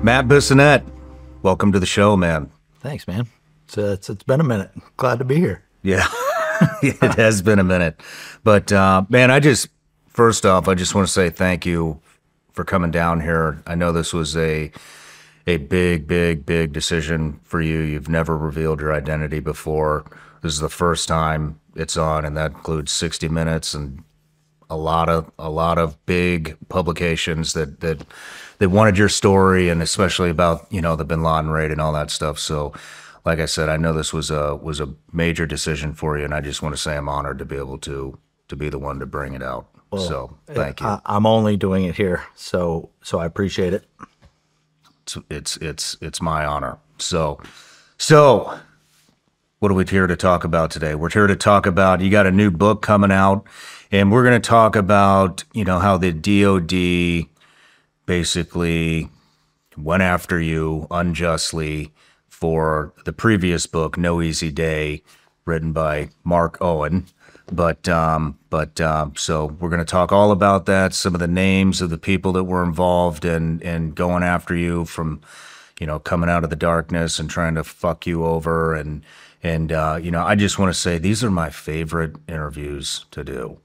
Matt Bissonnette, welcome to the show, man. Thanks, man. It's been a minute. Glad to be here. Yeah, it has been a minute. But, man, first off, I just want to say thank you for coming down here. I know this was a big decision for you. You've never revealed your identity before. This is the first time it's on, and that includes 60 Minutes and a lot of big publications that wanted your story, and especially about, you know, the Bin Laden raid and all that stuff. So, like I said, I know this was a major decision for you, and I just want to say I'm honored to be able to be the one to bring it out. Well, so thank you. I'm only doing it here, so I appreciate it. It's my honor. So what are we here to talk about today? We're here to talk about, you got a new book coming out, and we're going to talk about, you know, how the DOD basically went after you unjustly for the previous book, No Easy Day, written by Mark Owen. So we're going to talk all about that, some of the names of the people that were involved in going after you from, you know, coming out of the darkness and trying to fuck you over. And you know, I just want to say these are my favorite interviews to do.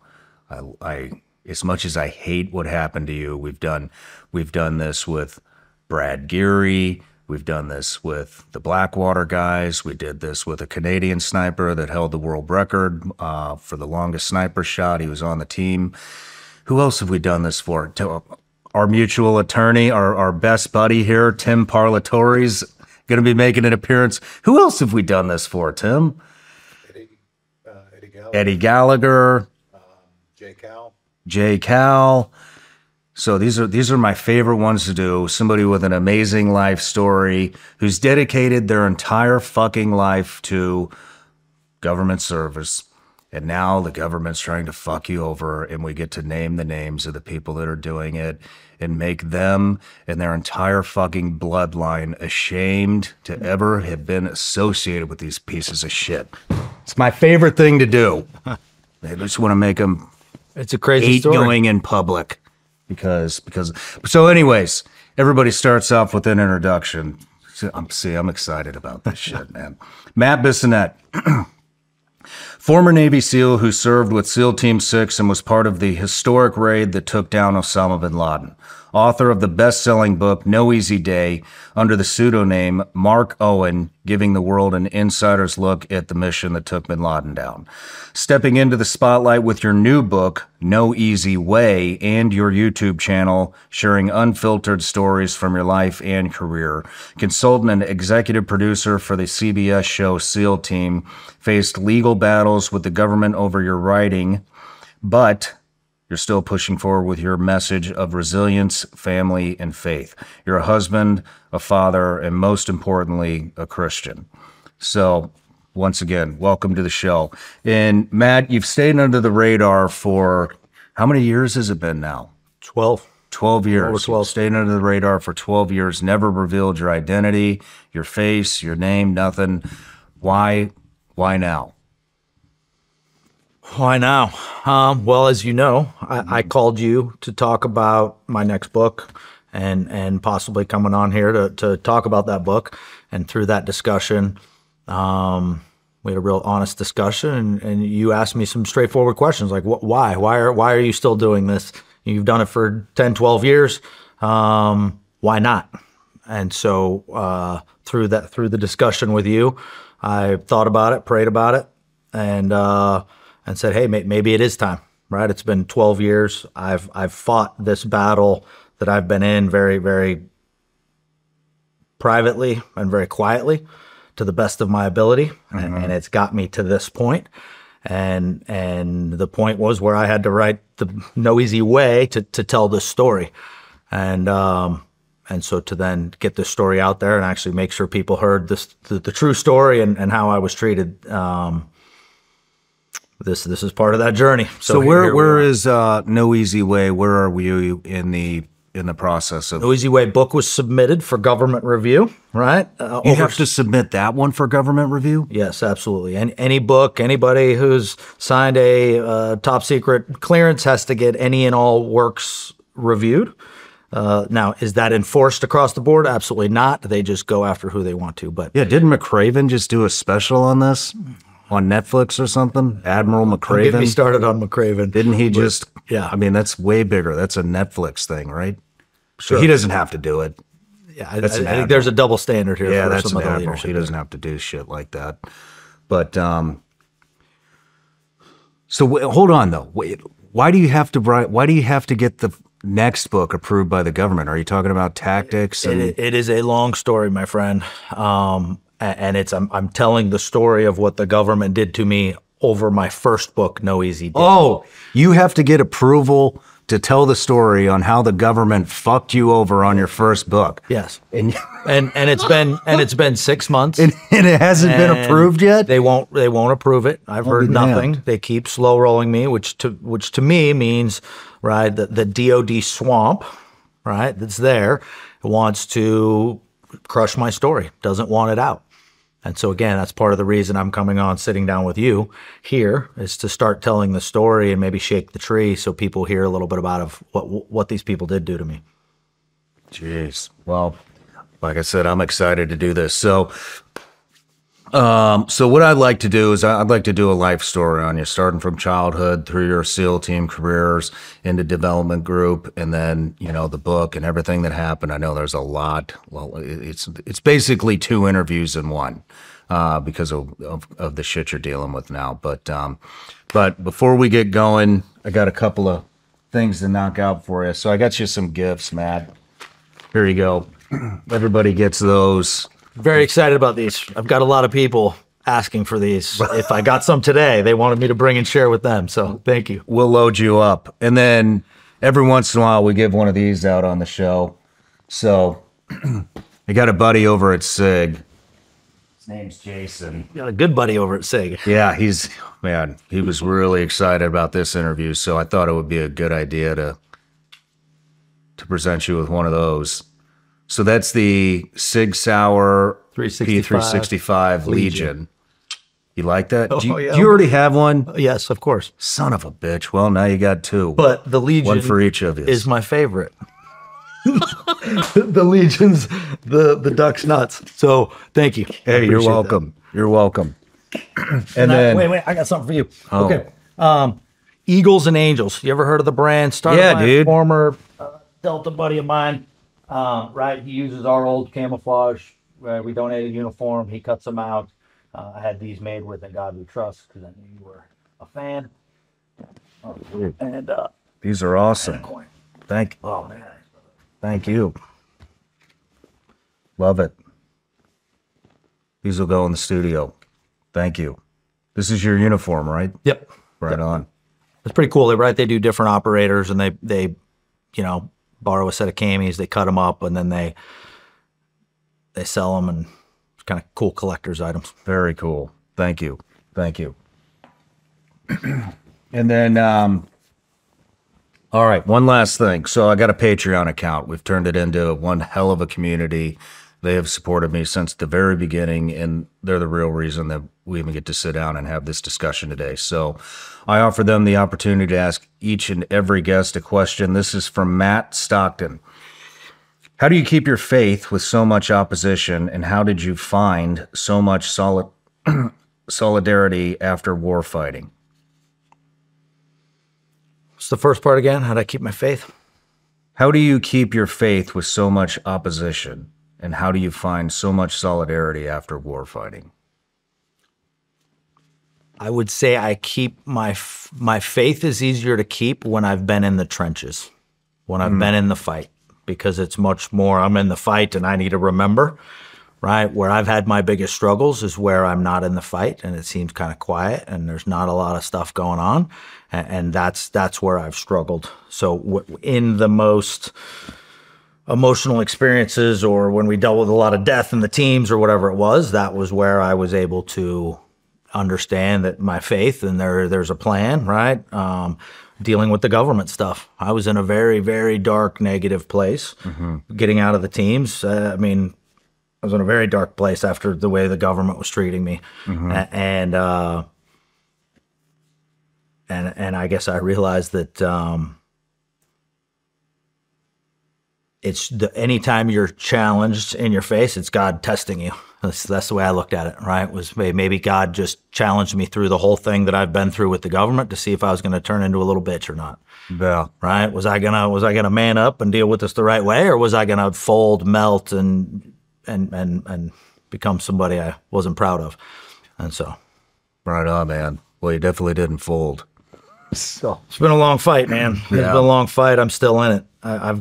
I as much as I hate what happened to you, we've done this with Brad Geary. We've done this with the Blackwater guys. We did this with a Canadian sniper that held the world record for the longest sniper shot. He was on the team. Who else have we done this for? Our mutual attorney, our best buddy here, Tim Parlatori's going to be making an appearance. Who else have we done this for, Tim? Eddie Gallagher. J. Cal. So these are my favorite ones to do. Somebody with an amazing life story who's dedicated their entire fucking life to government service. And now the government's trying to fuck you over, and we get to name the names of the people that are doing it and make them and their entire fucking bloodline ashamed to ever have been associated with these pieces of shit. It's my favorite thing to do. I just want to make them It's a crazy story. going in public. So anyways, everybody starts off with an introduction. I'm excited about this shit, man. Matt Bissonnette, former Navy SEAL who served with SEAL Team 6 and was part of the historic raid that took down Osama bin Laden. Author of the best-selling book, No Easy Day, under the pseudonym Mark Owen, giving the world an insider's look at the mission that took bin Laden down. Stepping into the spotlight with your new book, No Easy Way, and your YouTube channel, sharing unfiltered stories from your life and career. Consultant and executive producer for the CBS show SEAL Team, faced legal battles with the government over your writing, but you're still pushing forward with your message of resilience, family, and faith. You're a husband, a father, and most importantly, a Christian. So, once again, welcome to the show. And Matt, you've stayed under the radar for how many years has it been now? 12. 12 years. Over 12. You've stayed under the radar for 12 years, never revealed your identity, your face, your name, nothing. Why now? Why now? Well, as you know, I called you to talk about my next book and possibly coming on here to talk about that book. And through that discussion, we had a real honest discussion, and you asked me some straightforward questions like, why? Why are you still doing this? You've done it for 10, 12 years. Why not? And so through the discussion with you, I thought about it, prayed about it, and said, hey, maybe it is time, right? It's been 12 years. I've fought this battle that I've been in very, very privately and very quietly to the best of my ability. And it's got me to this point. And the point was where I had to write the No Easy Way to tell this story. And so to then get this story out there and actually make sure people heard the true story and how I was treated, this is part of that journey. So where is No Easy Way? Where are we in the process of? No Easy Way book was submitted for government review, right? You have to submit that one for government review? Yes, absolutely. And any book, anybody who's signed a top secret clearance has to get any and all works reviewed. Now, is that enforced across the board? Absolutely not. They just go after who they want to. But Yeah, didn't McRaven just do a special on this on Netflix or something? Admiral McRaven. get me started on McRaven. Didn't he just? Yeah. I mean, that's way bigger. That's a Netflix thing, right? Sure. So he doesn't have to do it. Yeah, I think there's a double standard here. Yeah, for that's some an of the admiral. leadership. He doesn't have to do shit like that. But so hold on though. Wait, why do you have to write? Why do you have to get the next book approved by the government? Are you talking about tactics? And It is a long story, my friend. And it's I'm telling the story of what the government did to me over my first book, No Easy Day. oh, you have to get approval to tell the story on how the government fucked you over on your first book. Yes. And And it's been 6 months. and it hasn't been approved yet? They won't approve it. I've heard be nothing. damned. They keep slow rolling me, which to me means, right, the DOD swamp, right, that's there, wants to crush my story, doesn't want it out. And so again, that's part of the reason I'm coming on, sitting down with you here, is to start telling the story and maybe shake the tree so people hear a little bit about what these people did do to me. Jeez. Well, like I said, I'm excited to do this. So what I'd like to do is I'd like to do a life story on you, starting from childhood through your SEAL team careers into development group, and then, you know, the book and everything that happened. I know there's a lot. Well, it's basically 2 interviews in one, because of the shit you're dealing with now. But before we get going, I got a couple of things to knock out for you. So I got you some gifts, Matt. Here you go. Everybody gets those. Very excited about these. I've got a lot of people asking for these. If I got some today, they wanted me to bring and share with them. So thank you. We'll load you up. And then every once in a while, we give one of these out on the show. So I got a buddy over at SIG. His name's Jason. You got a good buddy over at SIG. Yeah, he was really excited about this interview. So I thought it would be a good idea to present you with one of those. So that's the Sig Sauer 365 P365 Legion. You like that? Oh, do you, yeah. do you already have one? Yes, of course. Son of a bitch. Well, now you got 2. But the Legion, one for each of you, is my favorite. The Legion's the duck's nuts. So thank you. Hey, you're welcome. You're welcome. And then wait, I got something for you. Oh. Okay. Eagles and Angels. You ever heard of the brand? Started Yeah, by dude. a former Delta buddy of mine. Right, he uses our old camouflage. We donated a uniform. He cuts them out. I had these made with "In God We Trust" because I knew you were a fan. And these are awesome. coin. Oh man, thank you. Love it. These will go in the studio. Thank you. This is your uniform, right? Yep. Right on. It's pretty cool. They do different operators, and they borrow a set of camis, they cut them up, and then they sell them, and it's kind of cool collector's items. Very cool. Thank you. Thank you. And then, all right, one last thing. So I got a Patreon account. We've turned it into one hell of a community. They have supported me since the very beginning, and they're the real reason that we even get to sit down and have this discussion today. So I offer them the opportunity to ask each and every guest a question. This is from Matt Stockton. How do you keep your faith with so much opposition, and how did you find so much solidarity after war fighting? What's the first part again? How do I keep my faith? How do you keep your faith with so much opposition, and how do you find so much solidarity after war fighting? I would say I keep my faith is easier to keep when I've been in the trenches, when I've been in the fight, because it's much more, I'm in the fight and I need to remember, right? Where I've had my biggest struggles is where I'm not in the fight and it seems kind of quiet and there's not a lot of stuff going on. And that's where I've struggled. So in the most emotional experiences, or when we dealt with a lot of death in the teams or whatever it was, that was where I was able to understand that my faith and there's a plan, right? Dealing with the government stuff. I was in a very, very dark, negative place. Getting out of the teams, I was in a very dark place after the way the government was treating me. And I guess I realized that anytime you're challenged in your face, it's God testing you. That's the way I looked at it, right? Was maybe God just challenged me through the whole thing that I've been through with the government to see if I was going to turn into a little bitch or not. Yeah. Right? Was I gonna man up and deal with this the right way, or was I gonna fold, melt, and become somebody I wasn't proud of? And so, right on, man. Well, you definitely didn't fold. So it's been a long fight, man. It's been a long fight. I'm still in it. I'm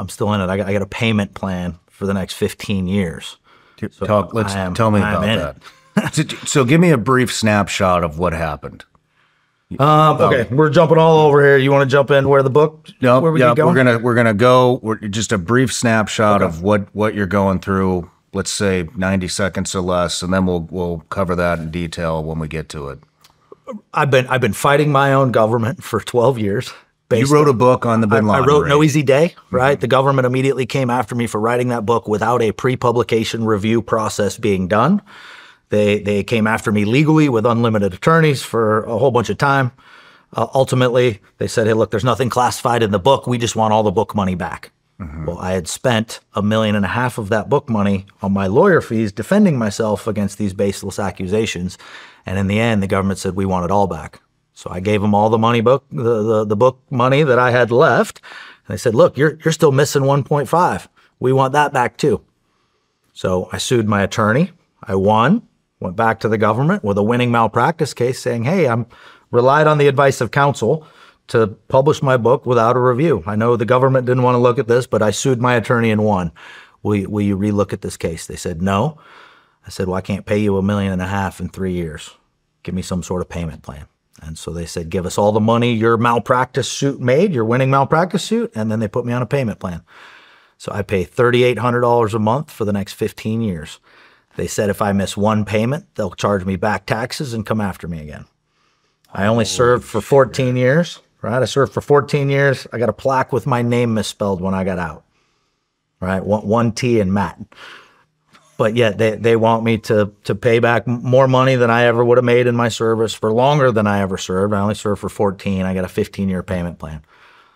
still in it. I got a payment plan for the next 15 years. So tell me about that. So give me a brief snapshot of what happened. Okay, we're jumping all over here. You want to jump in where the book? No, we're gonna go. Just a brief snapshot of what you're going through. Let's say 90 seconds or less, and then we'll cover that in detail when we get to it. I've been fighting my own government for 12 years. You wrote a book on the Bin Laden I wrote raid. No Easy Day, right? The government immediately came after me for writing that book without a pre-publication review process being done. They came after me legally with unlimited attorneys for a whole bunch of time. Ultimately, they said, hey, look, there's nothing classified in the book. We just want all the book money back. Well, I had spent $1.5 million of that book money on my lawyer fees defending myself against these baseless accusations. And in the end, the government said, we want it all back. So I gave them all the money the book money that I had left. And they said, look, you're still missing 1.5. We want that back too. So I sued my attorney. I won. Went back to the government with a winning malpractice case saying, hey, I'm relied on the advice of counsel to publish my book without a review. I know the government didn't want to look at this, but I sued my attorney and won. Will you relook at this case? They said, no. I said, well, I can't pay you $1.5 million in 3 years. Give me some sort of payment plan. And so they said, give us all the money your malpractice suit made, your winning malpractice suit, and then they put me on a payment plan. So I pay $3,800 a month for the next 15 years. They said if I miss one payment, they'll charge me back taxes and come after me again. I only served for 14 years, right? I served for 14 years. I got a plaque with my name misspelled when I got out, right? One T in Matt. But yet they want me to pay back more money than I ever would have made in my service for longer than I ever served. I only served for 14. I got a 15-year payment plan.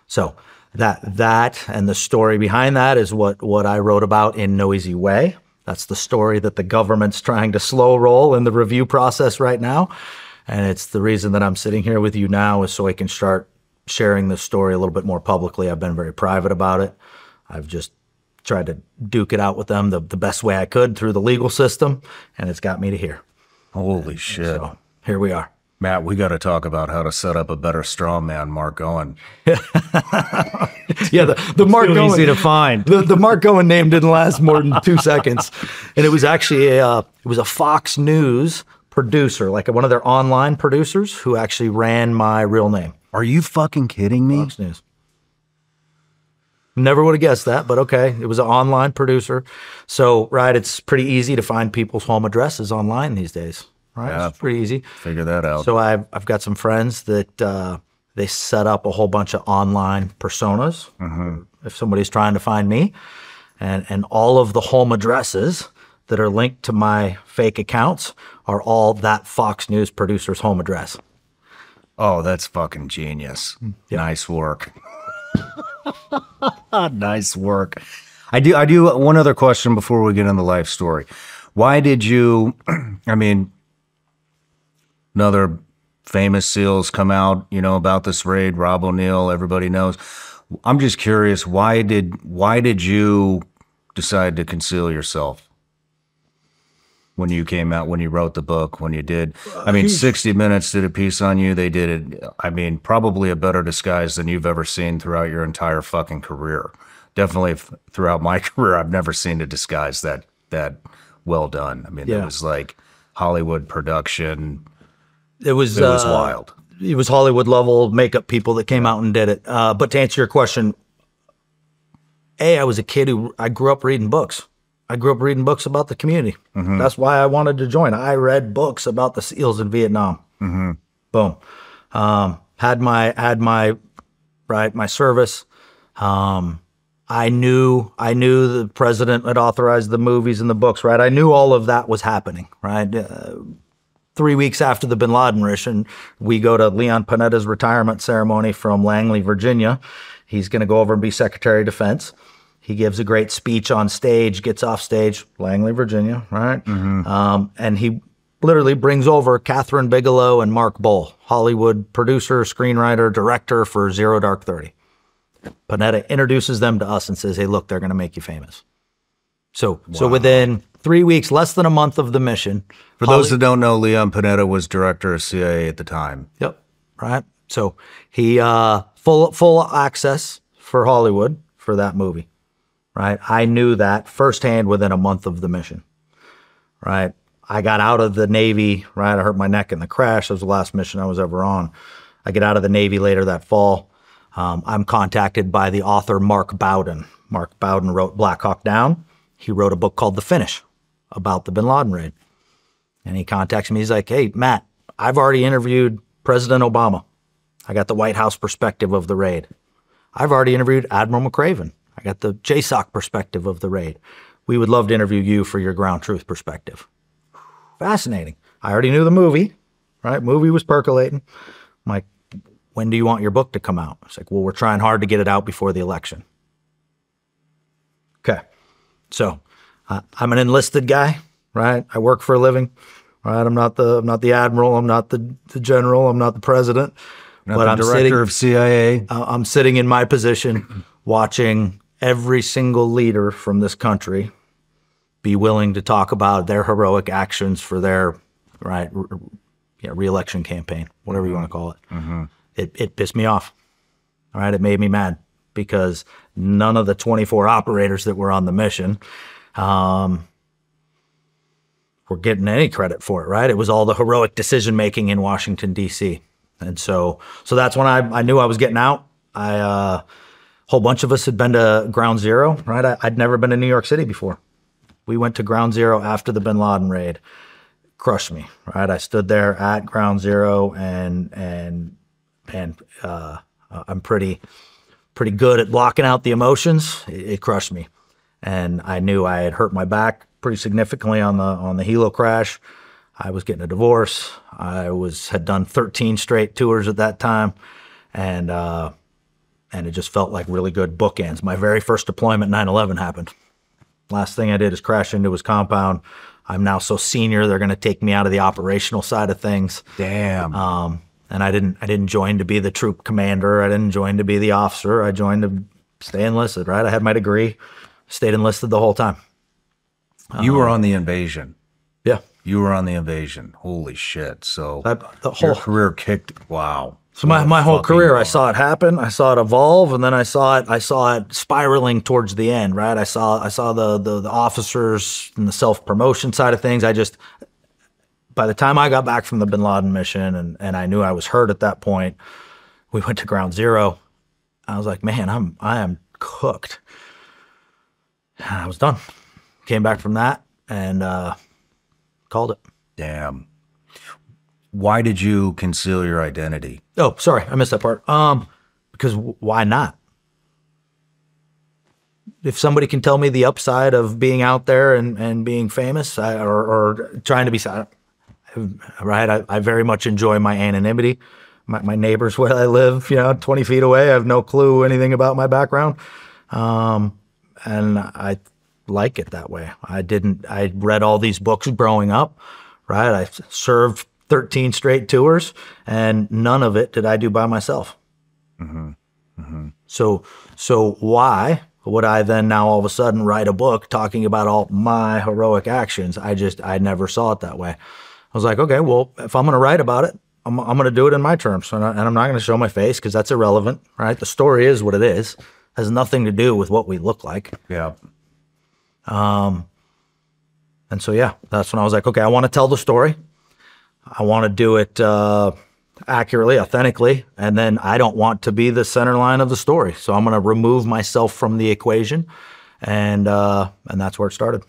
So that and the story behind that is what I wrote about in No Easy Way. That's the story that the government's trying to slow roll in the review process right now. And it's the reason that I'm sitting here with you now is so I can start sharing this story a little bit more publicly. I've been very private about it. I've just tried to duke it out with them the best way I could through the legal system, and it's got me to here. Holy shit. So here we are. Matt, we got to talk about how to set up a better straw man, Mark Owen. Yeah, the Mark Owen, easy to find. The Mark Owen name didn't last more than 2 seconds, and it was actually a Fox News producer, like one of their online producers, who actually ran my real name. Are you fucking kidding me? Fox News. Never would have guessed that, but okay. It was an online producer. So, right, it's pretty easy to find people's home addresses online these days. Right? Yeah, it's pretty easy. Figure that out. So I've got some friends that they set up a whole bunch of online personas if somebody's trying to find me. And all of the home addresses that are linked to my fake accounts are all that Fox News producer's home address. Oh, that's fucking genius. Yep. Nice work. Nice work. I do one other question before we get into the life story. Why did you, I mean, another famous SEALs come out, you know, about this raid, Rob O'Neill, everybody knows. I'm just curious, why did you decide to conceal yourself when you came out, when you wrote the book, when you did? I mean, 60 Minutes did a piece on you. They did it, I mean, probably a better disguise than you've ever seen throughout your entire fucking career. Definitely throughout my career, I've never seen a disguise that well done. I mean, It was like Hollywood production. It was wild. It was Hollywood level makeup people that came out and did it. But to answer your question, I was a kid I grew up reading books. I grew up reading books about the community. That's why I wanted to join. I read books about the SEALs in Vietnam. Boom. Had my service. I knew the president had authorized the movies and the books, right? I knew all of that was happening, right? 3 weeks after the Bin Laden mission, we go to Leon Panetta's retirement ceremony from Langley, Virginia. He's going to go over and be Secretary of Defense. He gives a great speech on stage, gets off stage, Langley, Virginia, right? And he literally brings over Catherine Bigelow and Mark Bowl, Hollywood producer, screenwriter, director for Zero Dark 30. Panetta introduces them to us and says, hey, look, they're going to make you famous. So within 3 weeks, less than a month of the mission. For those that don't know, Leon Panetta was director of CIA at the time. Yep. Right. So he full access for Hollywood for that movie. Right. I knew that firsthand within a month of the mission. Right. I got out of the Navy. Right. I hurt my neck in the crash. That was the last mission I was ever on. I get out of the Navy later that fall. I'm contacted by the author Mark Bowden. Mark Bowden wrote Black Hawk Down. He wrote a book called The Finish about the Bin Laden raid. And he contacts me. He's like, hey, Matt, I've already interviewed President Obama. I got the White House perspective of the raid. I've already interviewed Admiral McRaven. I got the JSOC perspective of the raid. We would love to interview you for your ground truth perspective. Fascinating. I already knew the movie, right? Movie was percolating. I'm like, when do you want your book to come out? It's like, well, we're trying hard to get it out before the election. Okay. So I'm an enlisted guy, right? I work for a living, right? I'm not the admiral. I'm not the general. I'm not the president. But I'm director of CIA. I'm sitting in my position watching every single leader from this country be willing to talk about their heroic actions for their re-election campaign, whatever you want to call it. It pissed me off. All right, it made me mad because none of the 24 operators that were on the mission were getting any credit for it, right? It was all the heroic decision-making in Washington, D.C. And so that's when I knew I was getting out. A whole bunch of us had been to Ground Zero, right? I'd never been to New York City before. We went to Ground Zero after the Bin Laden raid. Crushed me, right? I stood there at Ground Zero and I'm pretty good at blocking out the emotions. It crushed me. And I knew I had hurt my back pretty significantly on the helo crash. I was getting a divorce. I had done 13 straight tours at that time. And it just felt like really good bookends. My very first deployment, 9/11, happened. Last thing I did is crash into his compound. I'm now so senior, they're going to take me out of the operational side of things. Damn. And I didn't join to be the troop commander. I didn't join to be the officer. I joined to stay enlisted, right? I had my degree, stayed enlisted the whole time. You were on the invasion. Yeah. You were on the invasion. Holy shit. So your career kicked. Wow. So my whole career, I saw it happen. I saw it evolve, and then I saw it spiraling towards the end, right? I saw the officers and the self-promotion side of things. By the time I got back from the Bin Laden mission and I knew I was hurt at that point, we went to Ground Zero. I was like, man, I am cooked. And I was done. Came back from that and called it. Damn. Why did you conceal your identity? Oh, sorry, I missed that part. Because why not? If somebody can tell me the upside of being out there and being famous or trying to be, right? I very much enjoy my anonymity. My neighbors where I live, 20 feet away, I have no clue anything about my background. And I like it that way. I read all these books growing up, right? I served 13 straight tours, and none of it did I do by myself. So why would I then now all of a sudden write a book talking about all my heroic actions? I never saw it that way. I was like, okay, well, if I'm going to write about it, I'm going to do it in my terms, and I'm not going to show my face because that's irrelevant, right? The story is what it is. It has nothing to do with what we look like. Yeah. And so, yeah, that's when I was like, okay, I want to tell the story. I want to do it accurately, authentically, and then I don't want to be the center line of the story. So I'm going to remove myself from the equation, and that's where it started.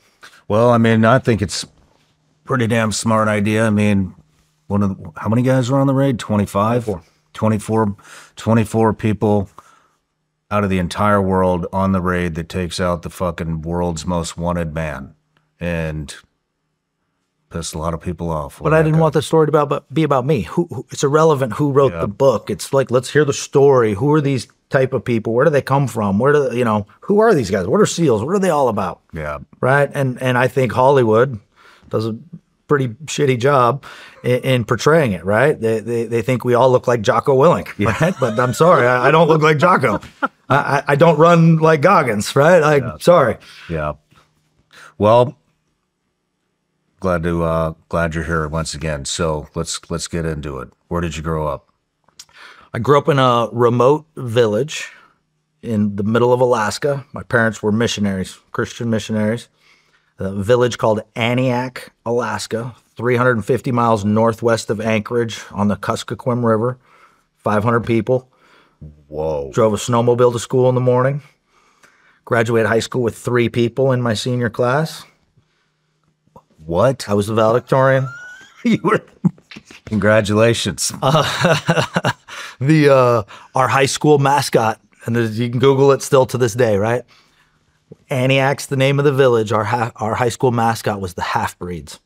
Well, I mean, I think it's a pretty damn smart idea. I mean, how many guys were on the raid? 25? 24 people out of the entire world on the raid that takes out the fucking world's most wanted man. And Pissed a lot of people off. But I didn't want the story to be about me. It's irrelevant who wrote the book. It's like, let's hear the story. Who are these type of people? Where do they come from? Who are these guys? What are SEALs? What are they all about? Yeah. Right. And I think Hollywood does a pretty shitty job in portraying it. Right. They think we all look like Jocko Willink. Right. But I'm sorry, I don't look like Jocko. I don't run like Goggins. Right. Sorry. Yeah. Well, glad you're here once again. So let's get into it. Where did you grow up? I grew up in a remote village in the middle of Alaska. My parents were missionaries, Christian missionaries. A village called Aniak, Alaska, 350 miles northwest of Anchorage on the Kuskokwim River. 500 people. Whoa. Drove a snowmobile to school in the morning. Graduated high school with 3 people in my senior class. What? I was the valedictorian. You were. Congratulations. Our high school mascot, and you can Google it still to this day, right? Aniak's the name of the village. Our high school mascot was the Half-Breeds.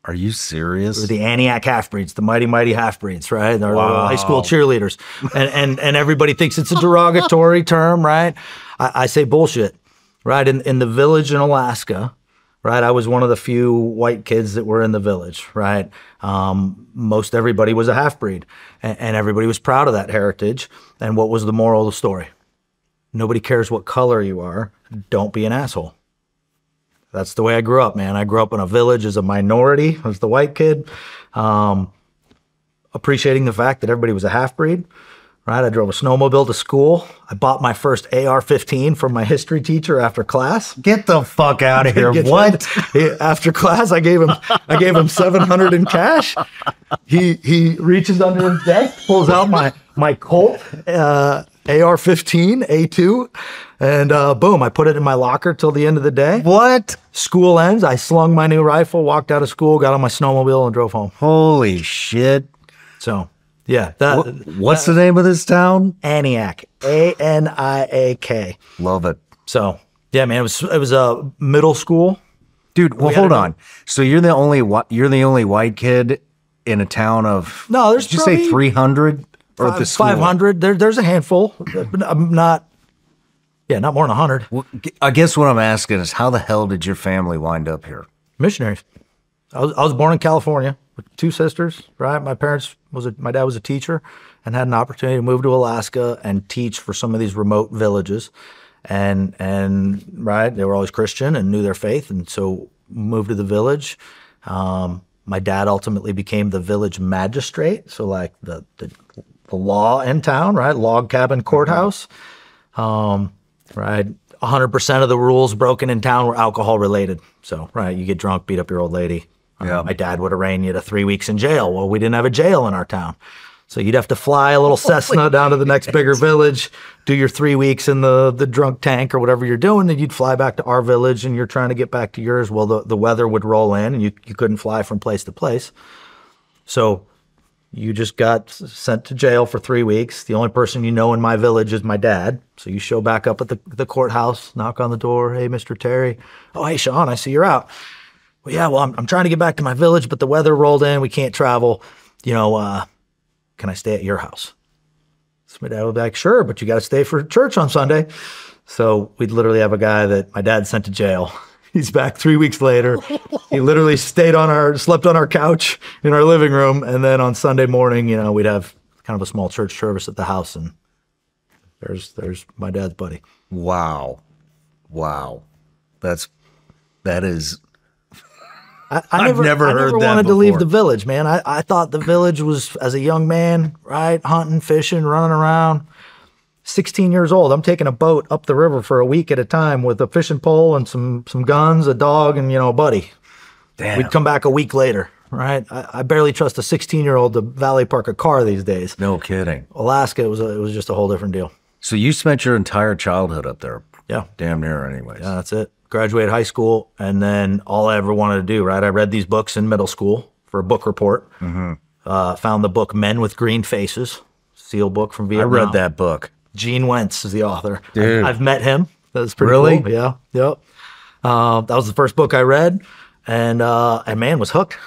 Are you serious? The Aniak Half-Breeds, the mighty Half-Breeds, right? They're the high school cheerleaders. And everybody thinks it's a derogatory term, right? I say bullshit, right? In the village in Alaska, right? I was one of the few white kids that were in the village, right? Most everybody was a half-breed, and everybody was proud of that heritage. And what was the moral of the story? Nobody cares what color you are. Don't be an asshole. That's the way I grew up, man. I grew up in a village as a minority, as the white kid, appreciating the fact that everybody was a half-breed. Right, I drove a snowmobile to school. I bought my first AR-15 from my history teacher after class. Get the fuck out of here! What? After class, I gave him $700 in cash. He reaches under his desk, pulls out my Colt AR-15 A2, and boom! I put it in my locker till the end of the day. What? School ends. I slung my new rifle, walked out of school, got on my snowmobile, and drove home. Holy shit! So. Yeah. What's the name of this town? Aniak. Aniak. Love it. So, yeah, man, it was a middle school. Dude, well, hold on. So you're the only white kid in a town of, no, there's did you say 300 or the school? 500. There's a handful. Not more than 100. Well, I guess what I'm asking is, how the hell did your family wind up here? Missionaries. I was born in California with 2 sisters, right? My dad was a teacher and had an opportunity to move to Alaska and teach for some of these remote villages. And right, they were always Christian and knew their faith, and so moved to the village. My dad ultimately became the village magistrate, so like the law in town, right? Log cabin courthouse. Right, 100% of the rules broken in town were alcohol related. So, right, you get drunk, beat up your old lady. My dad would arraign you to 3 weeks in jail. Well, we didn't have a jail in our town. So you'd have to fly a little Cessna down to the next bigger village, do your 3 weeks in the drunk tank or whatever you're doing, and you'd fly back to our village, and you're trying to get back to yours. Well, the weather would roll in, and you couldn't fly from place to place. So you just got sent to jail for 3 weeks. The only person you know in my village is my dad. So you show back up at the courthouse, knock on the door. Hey, Mr. Terry. Oh, hey, Sean, I see you're out. Well, yeah, I'm trying to get back to my village, but the weather rolled in. We can't travel. Can I stay at your house? So my dad would be like, sure, but you got to stay for church on Sunday. So we'd literally have a guy that my dad sent to jail. He's back 3 weeks later. He literally slept on our couch in our living room. And then on Sunday morning, we'd have kind of a small church service at the house. And there's my dad's buddy. Wow. That is... I've never heard that before. wanted to leave the village, man. I thought the village was, as a young man, right, hunting, fishing, running around. 16 years old, I'm taking a boat up the river for a week at a time with a fishing pole and some guns, a dog, and a buddy. Damn. We'd come back a week later, right? I barely trust a 16-year-old to valet park a car these days. No kidding. Alaska, it was just a whole different deal. So you spent your entire childhood up there. Yeah. Damn near, anyways. Yeah, that's it. Graduated high school, and then all I ever wanted to do, right? I read these books in middle school for a book report. Mm-hmm. Found the book Men with Green Faces, SEAL book from Vietnam. I read that book. Gene Wentz is the author. Dude. I've met him. That was pretty really cool. Yeah. Yep. That was the first book I read. and man, was hooked. I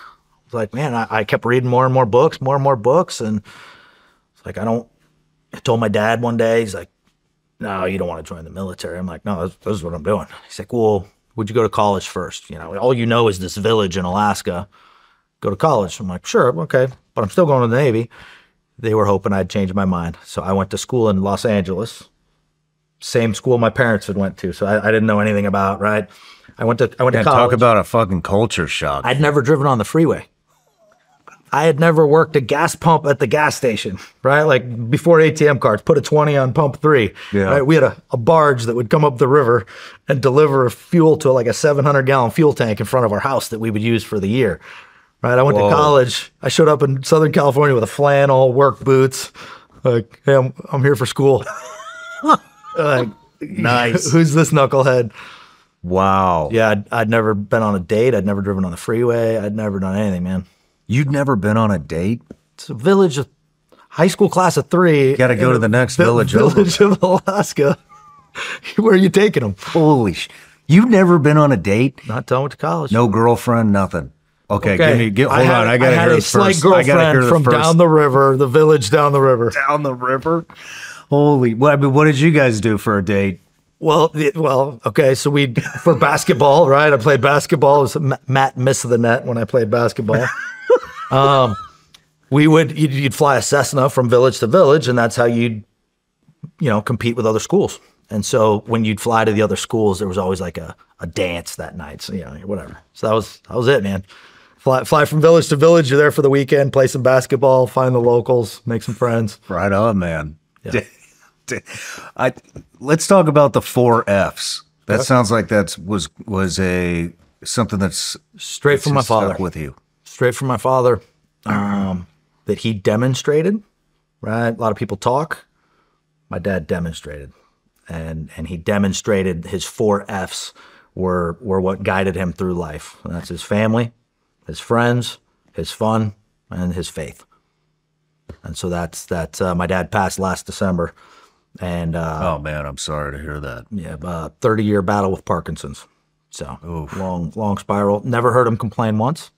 was like, man, I kept reading more and more books, and it's like, I told my dad one day, he's like, no, you don't want to join the military. I'm like, no, this is what I'm doing. He's like, well, would you go to college first? You know, all you know is this village in Alaska. Go to college. I'm like, sure, okay, but I'm still going to the Navy. They were hoping I'd change my mind. So I went to school in Los Angeles, same school my parents had went to. So I didn't know anything about, right? I went to college. Talk about a fucking culture shock. I'd never driven on the freeway. I had never worked a gas pump at the gas station, right? Like before ATM cards, put a 20 on pump 3. Yeah. Right? We had a barge that would come up the river and deliver fuel to like a 700-gallon fuel tank in front of our house that we would use for the year. Right? I went to college. I showed up in Southern California with a flannel, work boots. Like, hey, I'm here for school. Like, nice. Who's this knucklehead? Wow. Yeah, I'd never been on a date. I'd never driven on the freeway. I'd never done anything, man. You'd never been on a date? It's a village of high school class of 3. You got to go to the next village of Alaska. Where are you taking them? Holy you've never been on a date? Not till I went to college. No girlfriend, nothing. Okay. Hold on. I got to hear a this slight first. girlfriend from down the river, the village down the river. Down the river? Holy, what did you guys do for a date? Well, okay. So for basketball, right? I played basketball. It was Matt miss the net when I played basketball. You'd fly a Cessna from village to village, and that's how you'd, compete with other schools. And so when you'd fly to the other schools, there was always like a dance that night. So, whatever. So that was it, man. Fly from village to village. You're there for the weekend, play some basketball, find the locals, make some friends. Right on, man. Yeah. Let's talk about the 4 Fs. That sounds like that was something that's straight from my father. Stuck with you. Straight from my father, that he demonstrated, right? A lot of people talk. My dad demonstrated, and he demonstrated his 4 Fs were what guided him through life. And that's his family, his friends, his fun, and his faith. And so that's my dad passed last December. And oh man, I'm sorry to hear that. Yeah, 30-year battle with Parkinson's. So long spiral. Never heard him complain once,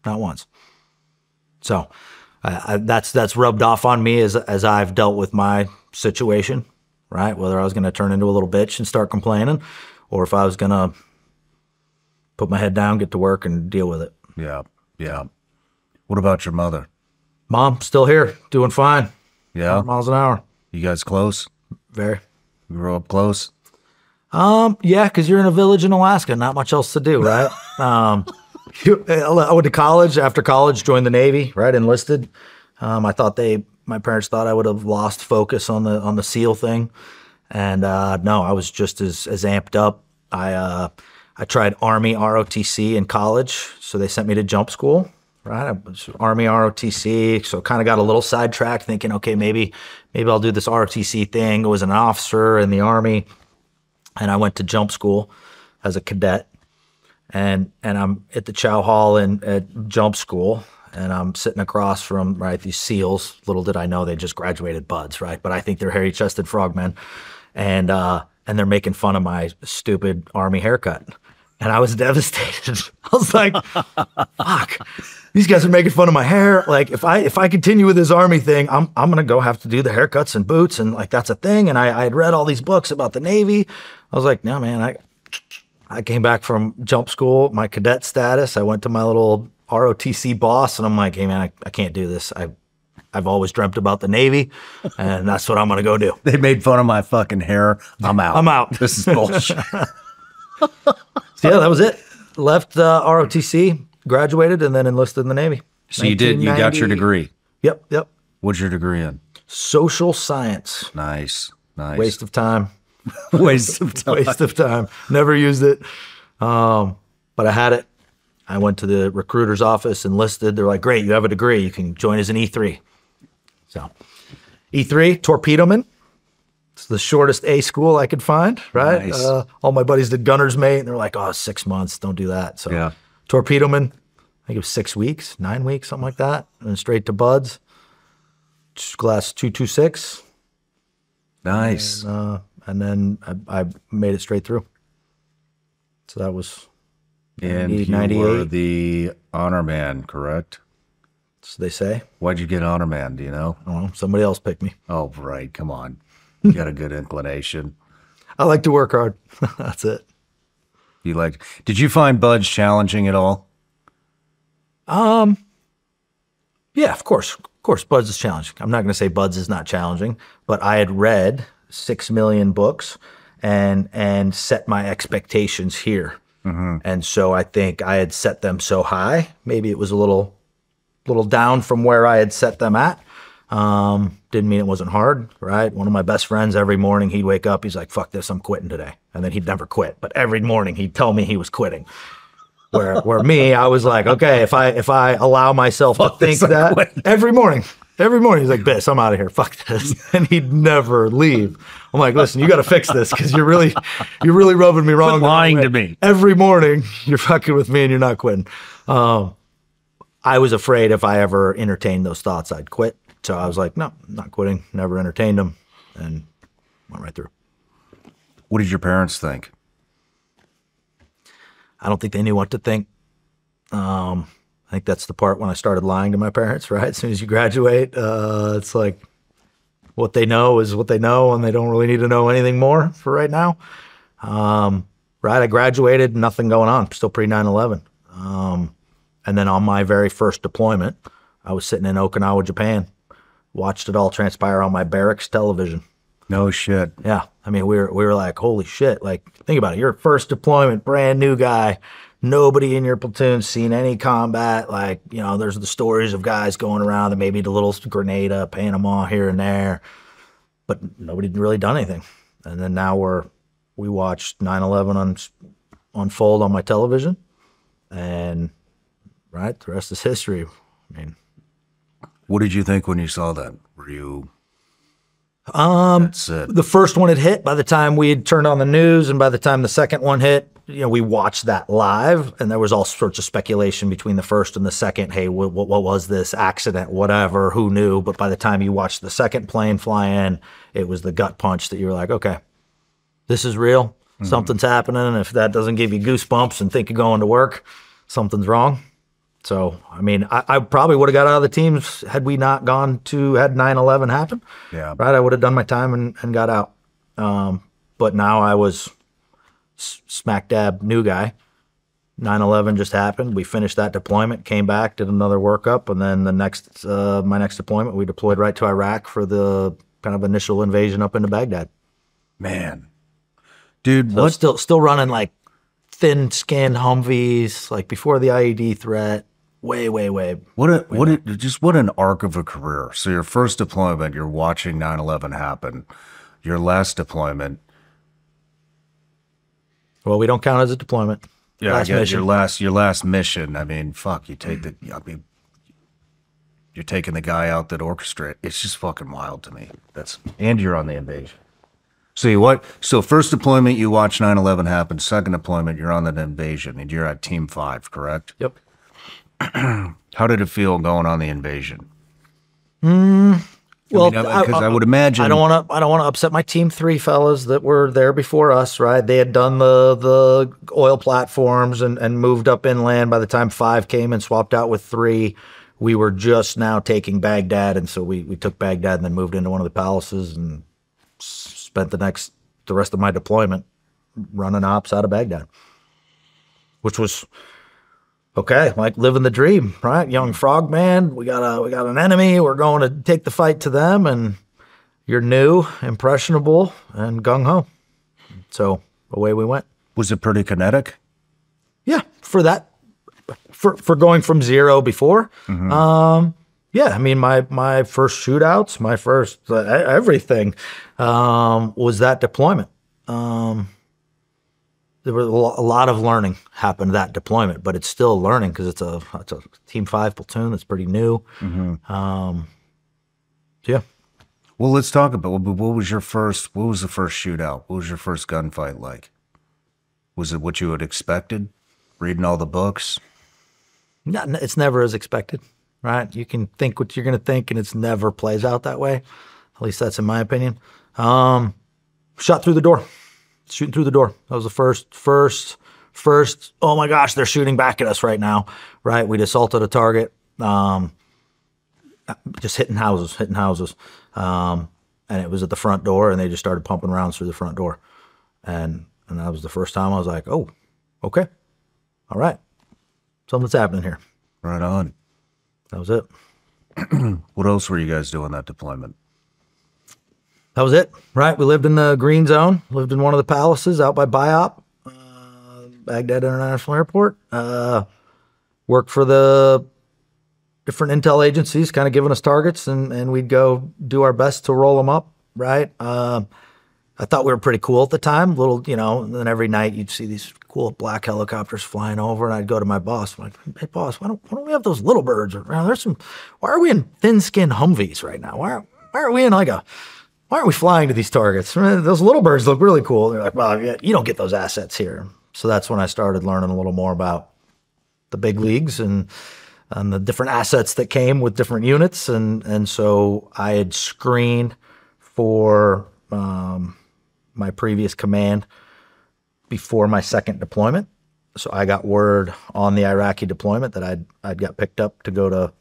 not once. So that's rubbed off on me as I've dealt with my situation, right? Whether I was going to turn into a little bitch and start complaining, or if I was going to put my head down, get to work, and deal with it. Yeah, yeah. What about your mother? Mom, still here, doing fine. Yeah, 100 miles an hour. You guys close? Very. You grew up close? Yeah, because you're in a village in Alaska, not much else to do, right? I went to college. After college, joined the Navy, right? Enlisted. My parents thought I would have lost focus on the SEAL thing, and no, I was just as amped up. I tried Army ROTC in college, so they sent me to jump school. Right, I was Army ROTC, so kind of got a little sidetracked, thinking, okay, maybe I'll do this ROTC thing. I was an officer in the Army, and I went to jump school as a cadet, and I'm at the chow hall at jump school, and I'm sitting across from these SEALs. Little did I know they just graduated buds, right? But I think they're hairy-chested frogmen, and they're making fun of my stupid Army haircut. And I was devastated. I was like, fuck, these guys are making fun of my hair. Like, if I continue with this Army thing, I'm going to go have to do the haircuts and boots. And like, that's a thing. And I had read all these books about the Navy. I was like, no, man, I came back from jump school, my cadet status. I went to my little ROTC boss and I'm like, hey man, I can't do this. I've always dreamt about the Navy and that's what I'm going to go do. They made fun of my fucking hair. I'm out. I'm out. This is bullshit. So yeah, that was it. Left ROTC, graduated, and then enlisted in the Navy. So you got your degree? Yep. What's your degree in? Social science. Nice. Waste of time. Waste of time. Waste of time. Never used it. But I had it. I went to the recruiter's office, enlisted. They're like, great, you have a degree. You can join as an E3. So E3, torpedoman. It's the shortest A school I could find, right? Nice. All my buddies did gunner's mate, and they're like, oh, 6 months, don't do that. So yeah. Torpedoman, I think it was 6 weeks, 9 weeks, something like that. And then straight to buds, class 226. Nice. And then I made it straight through. So that was And 90, you 98. were the honor man, correct? So they say. Why'd you get honor man? Do you know? I don't know. Somebody else picked me. Oh, right. Come on. You got a good inclination. I like to work hard. That's it. Did you find Buds challenging at all? Yeah, of course. Of course, Buds is challenging. I'm not going to say Buds is not challenging, but I had read 6 million books and set my expectations here. And so I think I had set them so high. Maybe it was a little down from where I had set them at. Didn't mean it wasn't hard, right? One of my best friends, every morning he'd wake up, he's like, fuck this, I'm quitting today. And then he'd never quit. But every morning he'd tell me he was quitting. Where me, I was like, okay, if I allow myself to think that every morning he's like, Biss, I'm out of here. Fuck this. And he'd never leave. I'm like, listen, you got to fix this because you're really rubbing me wrong. Quit lying to me. Every morning you're fucking with me and you're not quitting. I was afraid if I ever entertained those thoughts, I'd quit. So I was like, no, I'm not quitting. Never entertained them, and went right through. What did your parents think? I don't think they knew what to think. I think that's the part when I started lying to my parents, right? As soon as you graduate, it's like what they know is what they know, and they don't really need to know anything more for right now. Right, I graduated, nothing going on, still pre-9/11. And then on my very first deployment, I was sitting in Okinawa, Japan, watched it all transpire on my barracks television. No shit. Yeah. I mean, we were like, holy shit. Like, think about it. Your first deployment, brand new guy. Nobody in your platoon seen any combat. Like, you know, there's the stories of guys going around that maybe the little Grenada, Panama here and there, but nobody really done anything. And then now we watched 9/11 unfold on my television, and right, the rest is history. I mean, what did you think when you saw that? Were you? That's it. The first one had hit by the time we had turned on the news, and by the time the second one hit, you know, we watched that live, and there was all sorts of speculation between the first and the second. Hey, what was this accident? Whatever, who knew? But by the time you watched the second plane fly in, it was the gut punch that you were like, okay, this is real. Something's happening. And if that doesn't give you goosebumps and think you're going to work, something's wrong. So, I mean, I probably would have got out of the teams had we not had 9/11 happen. Yeah. Right? I would have done my time and got out. But now I was smack dab new guy. 9/11 just happened. We finished that deployment, came back, did another workup, and then my next deployment, we deployed right to Iraq for the kind of initial invasion up into Baghdad. Man. Dude, So still running like thin-skinned Humvees, like before the IED threat. Way. What an arc of a career. So your first deployment, you're watching 9/11 happen. Your last deployment. Well, we don't count as a deployment. Yeah, last mission. your last mission. I mean, fuck, you're taking the guy out that orchestrated. It's just fucking wild to me. And you're on the invasion. So first deployment, you watch 9/11 happen. Second deployment, you're on the invasion, and you're at Team 5, correct? Yep. How did it feel going on the invasion? Well, because I would imagine I don't want to upset my Team 3 fellas that were there before us. Right? They had done the oil platforms and moved up inland. By the time 5 came and swapped out with 3, we were just now taking Baghdad, and so we took Baghdad and then moved into one of the palaces and spent the rest of my deployment running ops out of Baghdad, which was okay, like living the dream, right? Young frogman, we got an enemy, we're going to take the fight to them, and you're new, impressionable, and gung-ho. So away we went. Was it pretty kinetic? Yeah, for going from 0 before. Yeah, I mean, my first shootouts, my first everything was that deployment. There was a lot of learning happened that deployment, but it's still learning because it's a Team 5 platoon that's pretty new. So yeah. Well, let's talk about what was the first shootout? What was your first gunfight like? Was it what you had expected? Reading all the books? No, it's never as expected, right? You can think what you're going to think, and it's never plays out that way. At least that's in my opinion. Shot through the door. Shooting through the door. That was the first first, oh my gosh, they're shooting back at us right now, right? We'd assaulted a target, just hitting houses. And it was at the front door, and they just started pumping rounds through the front door. And that was the first time I was like, oh, okay. All right. Something's happening here. Right on. That was it. What else were you guys doing that deployment? That was it, right? We lived in the green zone, lived in one of the palaces out by BIOP, Baghdad International Airport. Worked for the different intel agencies, kind of giving us targets, and we'd go do our best to roll them up, right? I thought we were pretty cool at the time, little, you know, and then every night you'd see these cool black helicopters flying over, and I'd go to my boss, I'm like, hey boss, why don't we have those little birds around? Why are we in thin-skinned Humvees right now? Why are we in why aren't we flying to these targets? Those little birds look really cool. They're like, well, you don't get those assets here. So that's when I started learning a little more about the big leagues and the different assets that came with different units. And so I had screened for my previous command before my second deployment. So I got word on the Iraqi deployment that I'd got picked up to go to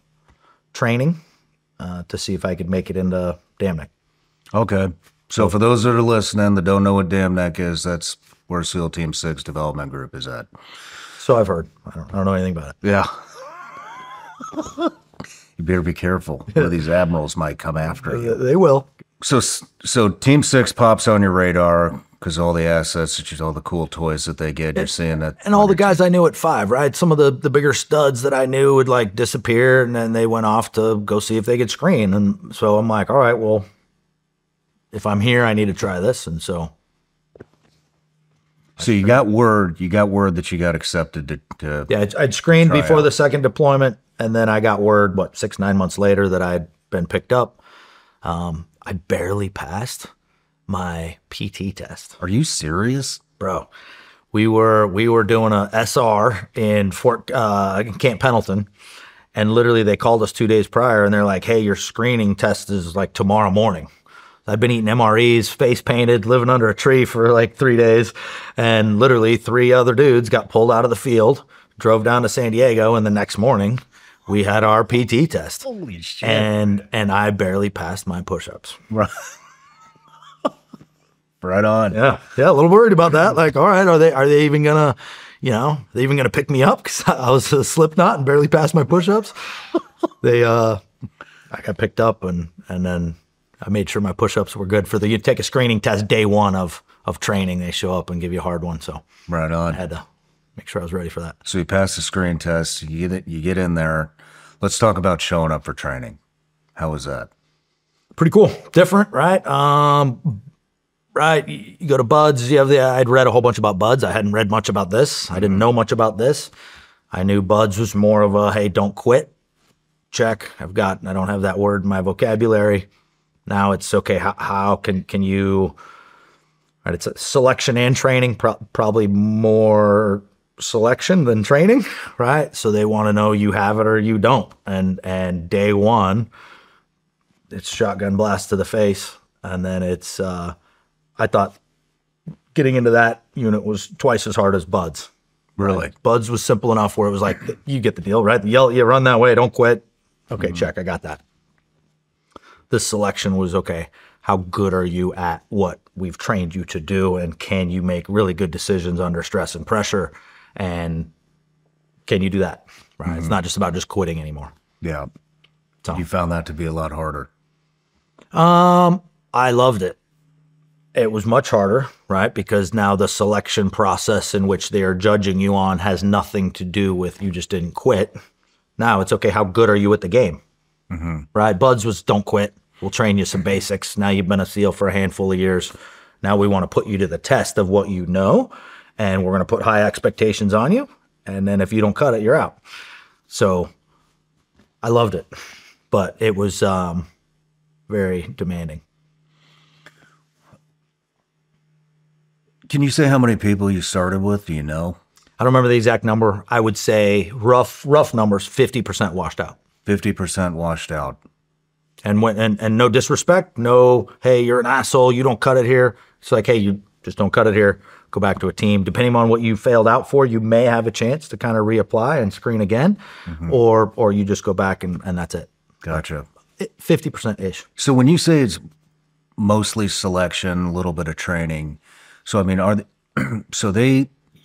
training to see if I could make it into Damneck. Okay. So for those that are listening that don't know what Damneck is, that's where SEAL Team 6 Development Group is at. So I've heard. I don't know anything about it. Yeah. You better be careful. One of these admirals might come after you. They will. So Team 6 pops on your radar because all the assets, all the cool toys that they get, you're seeing that. And all the guys I knew at 5, right? Some of the bigger studs that I knew would like disappear, and then they went off to go see if they could screen. And so I'm like, all right, well, if I'm here, I need to try this. And so you got word that you got accepted to yeah, I'd screened before the second deployment, and then I got word, 6-9 months later, that I'd been picked up. I barely passed my PT test. Are you serious? Bro, we were doing a SR in Camp Pendleton, and literally they called us 2 days prior, and they're like, hey, your screening test is like tomorrow morning. I've been eating MREs, face painted, living under a tree for like 3 days, and literally 3 other dudes got pulled out of the field, drove down to San Diego, and the next morning we had our PT test. Holy shit. And I barely passed my push-ups. Right. Right on. Yeah, a little worried about that. Like, all right, are they even gonna, they even gonna pick me up because I was a slip knot and barely passed my push-ups? I got picked up, and then I made sure my push-ups were good for you take a screening test day 1 of training. They show up and give you a hard one. So right on. I had to make sure I was ready for that. So you pass the screen test, you get in there. Let's talk about showing up for training. How was that? Pretty cool. Different, right? Right. You go to BUDS. I'd read a whole bunch about BUDS. I hadn't read much about this. I didn't know much about this. I knew BUDS was more of a, hey, don't quit. Check. I don't have that word in my vocabulary. Now it's okay. How can you, right? It's a selection and training, probably more selection than training, right? So they want to know you have it or you don't. And day 1, it's shotgun blast to the face. And then it's, I thought getting into that unit was twice as hard as BUDS. Really? Right? BUDS was simple enough where it was like, you get the deal, right? You run that way, don't quit. Okay, check, I got that. This selection was, okay, how good are you at what we've trained you to do, and can you make really good decisions under stress and pressure, and can you do that, right? It's not just about just quitting anymore. Yeah. So you found that to be a lot harder. I loved it. It was much harder, right? Because now the selection process in which they are judging you on has nothing to do with you just didn't quit. Now it's, okay, how good are you at the game? Right? BUDS was don't quit. We'll train you some basics. Now you've been a SEAL for a handful of years. Now we want to put you to the test of what you know, and we're going to put high expectations on you. And then if you don't cut it, you're out. So I loved it, but it was very demanding. Can you say how many people you started with? Do you know? I don't remember the exact number. I would say rough numbers, 50% washed out. 50% washed out. And no disrespect, no, hey, you're an asshole, you don't cut it here. It's like, hey, you just don't cut it here. go back to a team. Depending on what you failed out for, you may have a chance to kind of reapply and screen again, or you just go back and that's it. Gotcha. 50%-ish. So when you say it's mostly selection, a little bit of training, so I mean,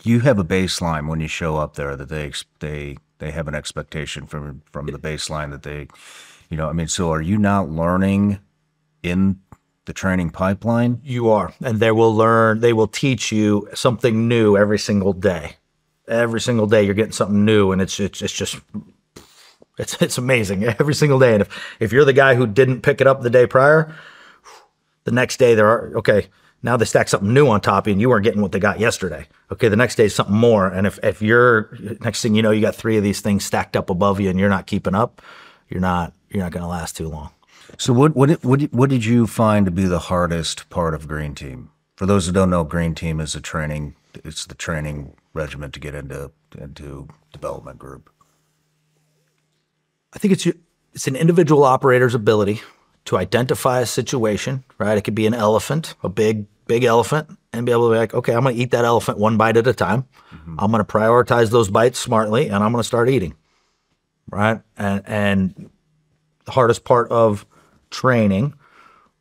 you have a baseline when you show up there that they have an expectation from the baseline that they, I mean, so are you not learning in the training pipeline? You are, and they will teach you something new every single day. Every single day you're getting something new, and it's amazing every single day. And if you're the guy who didn't pick it up the day prior, the next day now they stack something new on top of you and you weren't getting what they got yesterday. Okay, the next day is something more. And if you're, next thing you know, you got 3 of these things stacked up above you and you're not keeping up, you're not going to last too long. So what did you find to be the hardest part of Green Team? For those who don't know, Green Team is it's the training regimen to get into development group. I think it's an individual operator's ability to identify a situation, right? It could be an elephant, a big elephant, and be able to be like, okay, I'm going to eat that elephant one bite at a time. I'm going to prioritize those bites smartly, and I'm going to start eating, right? And the hardest part of training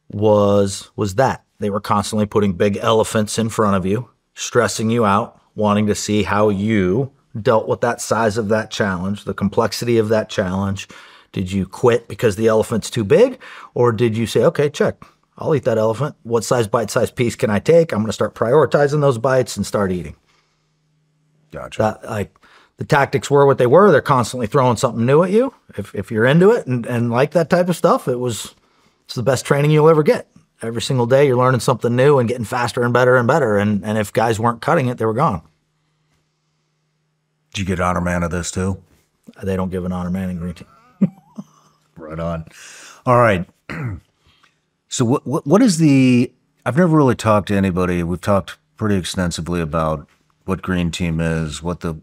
was that. They were constantly putting big elephants in front of you, stressing you out, wanting to see how you dealt with that size of that challenge, the complexity of that challenge. Did you quit because the elephant's too big? Or did you say, okay, check, I'll eat that elephant. What size bite-sized piece can I take? I'm going to start prioritizing those bites and start eating. Gotcha. The tactics were what they were. They're constantly throwing something new at you. If you're into it and like that type of stuff, it's the best training you'll ever get. Every single day you're learning something new and getting faster and better and better. And if guys weren't cutting it, they were gone. Did you get honor man of this too? They don't give an honor man in Green Team. Right on. All right. So what is I've never really talked to anybody. We've talked pretty extensively about what Green Team is, what the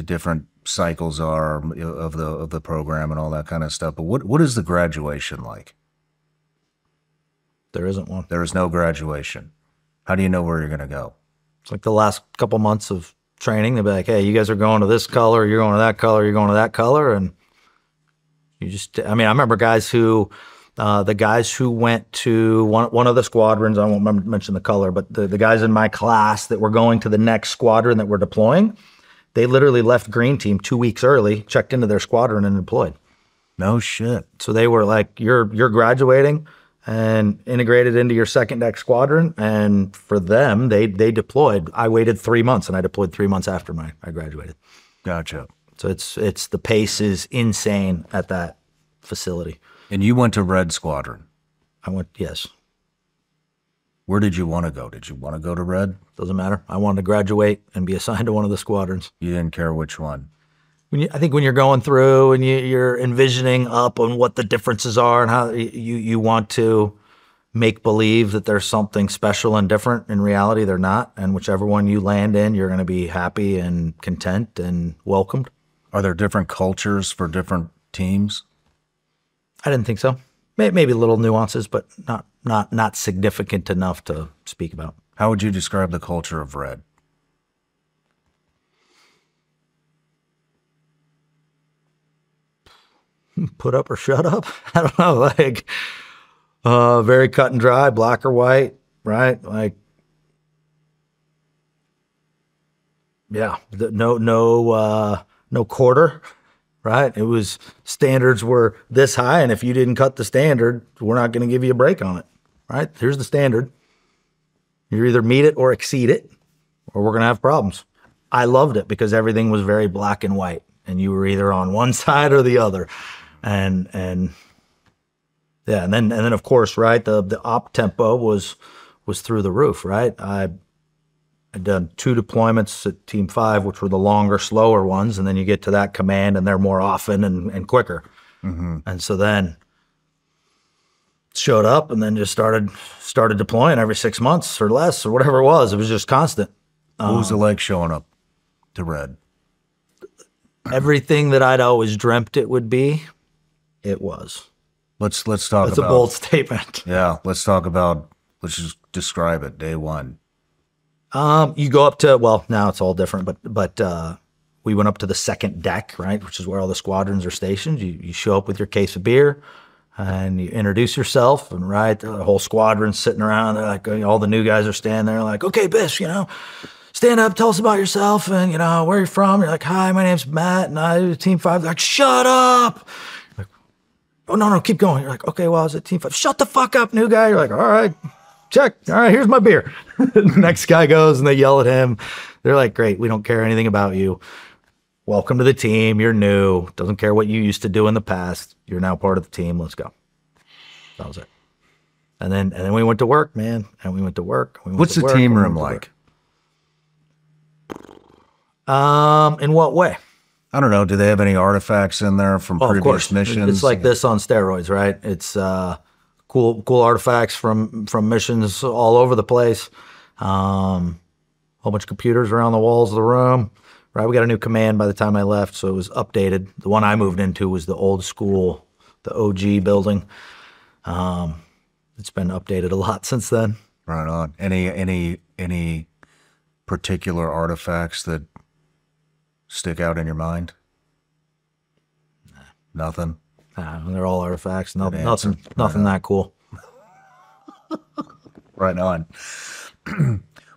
different cycles are of the program and all that kind of stuff. But what is the graduation like? There isn't one. There is no graduation. How do you know where you're going to go? It's like the last couple months of training. They'll be like, hey, you guys are going to this color, you're going to that color, you're going to that color. And I remember guys who, the guys who went to one of the squadrons, I won't mention the color, but the guys in my class that were going to the next squadron that were deploying, they literally left Green Team 2 weeks early, checked into their squadron and deployed. No shit. So they were like, you're graduating and integrated into your second next squadron. And for them, they deployed. I waited 3 months and I deployed 3 months after I graduated. Gotcha. So it's the pace is insane at that facility. And you went to Red Squadron? Yes. Where did you want to go? Did you want to go to Red? Doesn't matter. I wanted to graduate and be assigned to one of the squadrons. You didn't care which one? I think when you're going through and you're envisioning up on what the differences are and how you want to make believe that there's something special and different, in reality they're not. And whichever one you land in, you're going to be happy and content and welcomed. Are there different cultures for different teams? I didn't think so. Maybe little nuances, but not significant enough to speak about. How would you describe the culture of Red? Put up or shut up? I don't know. Very cut and dry, black or white, right? No quarter, right? It was standards were this high, and if you didn't cut the standard, we're not going to give you a break on it, right? Here's the standard. You either meet it or exceed it, or we're going to have problems. I loved it because everything was very black and white, and you were either on one side or the other. And then of course, right, the op tempo was through the roof, right? I'd done 2 deployments at Team 5, which were the longer, slower ones, and then you get to that command and they're more often and quicker. Mm-hmm. And so then showed up and then just started deploying every 6 months or less or whatever it was. It was just constant. What was it like showing up to Red? Everything that I'd always dreamt it would be, it was. Let's talk about... That's a bold statement. Yeah, let's talk about Let's just describe it. Day one. You go up to, well, now it's all different, but we went up to the second deck, right, which is where all the squadrons are stationed. You show up with your case of beer, and you introduce yourself, and right, the whole squadron's sitting around. They're like, all the new guys are standing there, like, okay, Bish, stand up, tell us about yourself, and where you're from. You're like, hi, my name's Matt, and I do Team 5. They're like, shut up. You're like, oh no, keep going. You're like, okay, well, I was at Team 5. Shut the fuck up, new guy. You're like, all right, check. All right, here's my beer. Next guy goes, and they yell at him. They're like, great, we don't care anything about you. Welcome to the team. You're new. Doesn't care what you used to do in the past. You're now part of the team. Let's go. That was it. And then we went to work, man. And we went to work. What's the team room like? In what way? I don't know. Do they have any artifacts in there from previous missions? It's like this on steroids, right? It's cool artifacts from missions all over the place. Whole bunch of computers around the walls of the room. Right, we got a new command by the time I left, so it was updated. The one I moved into was the old school, the OG building. It's been updated a lot since then. Right on. Any particular artifacts that stick out in your mind? Nothing. They're all artifacts. Nothing that cool. Right on.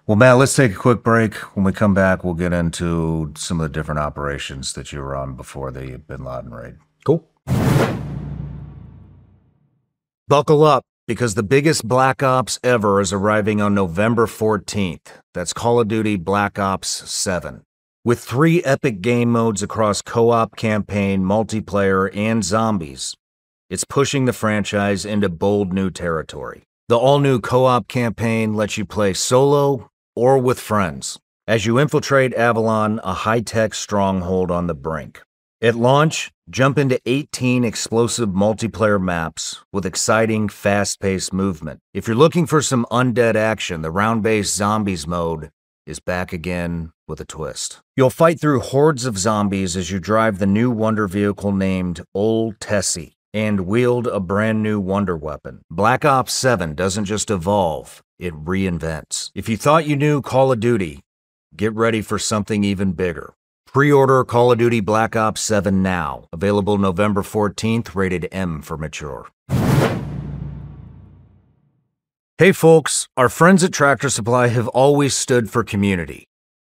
Well, Matt, let's take a quick break. When we come back, we'll get into some of the different operations that you were on before the Bin Laden raid. Cool. Buckle up, because the biggest Black Ops ever is arriving on November 14th. That's Call of Duty Black Ops 7. With 3 epic game modes across co-op, campaign, multiplayer, and zombies, it's pushing the franchise into bold new territory. The all-new co-op campaign lets you play solo or with friends as you infiltrate Avalon, a high-tech stronghold on the brink. At launch, jump into 18 explosive multiplayer maps with exciting, fast-paced movement. If you're looking for some undead action, the round-based zombies mode is back again with a twist. You'll fight through hordes of zombies as you drive the new wonder vehicle named Old Tessie and wield a brand new wonder weapon. Black Ops 7 doesn't just evolve, it reinvents. If you thought you knew Call of Duty, get ready for something even bigger. Pre-order Call of Duty Black Ops 7 now. Available November 14th, rated M for mature. Hey folks, our friends at Tractor Supply have always stood for community,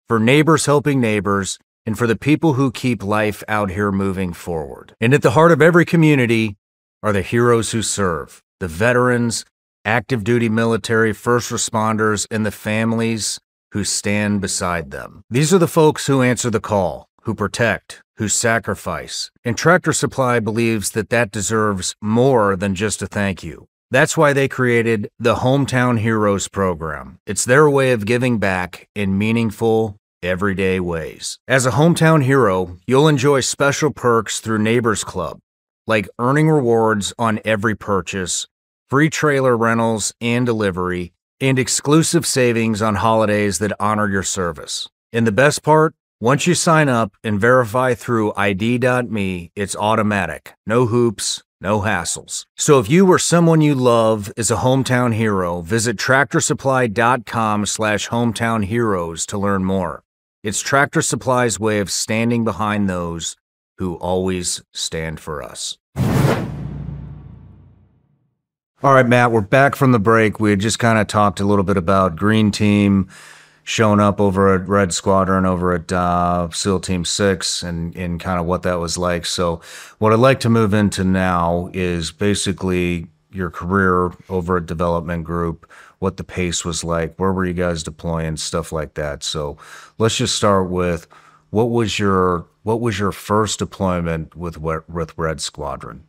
for neighbors helping neighbors, and for the people who keep life out here moving forward. And at the heart of every community are the heroes who serve, the veterans, active duty military, first responders, and the families who stand beside them. These are the folks who answer the call, who protect, who sacrifice. And Tractor Supply believes that that deserves more than just a thank you. That's why they created the Hometown Heroes program. It's their way of giving back in meaningful, everyday ways. As a hometown hero, you'll enjoy special perks through Neighbors Club, like earning rewards on every purchase, free trailer rentals and delivery, and exclusive savings on holidays that honor your service. And the best part? Once you sign up and verify through ID.me, it's automatic. No hoops, no hassles. So if you or someone you love is a hometown hero, visit tractorsupply.com/hometownheroes to learn more. It's Tractor Supply's way of standing behind those who always stand for us. All right, Matt, we're back from the break. We had just kind of talked a little bit about Green Team showing up over at Red Squadron, over at SEAL Team 6, and kind of what that was like. So what I'd like to move into now is basically your career over at Development Group, what the pace was like, where were you guys deploying, stuff like that. So let's just start with, what was your first deployment with Red Squadron?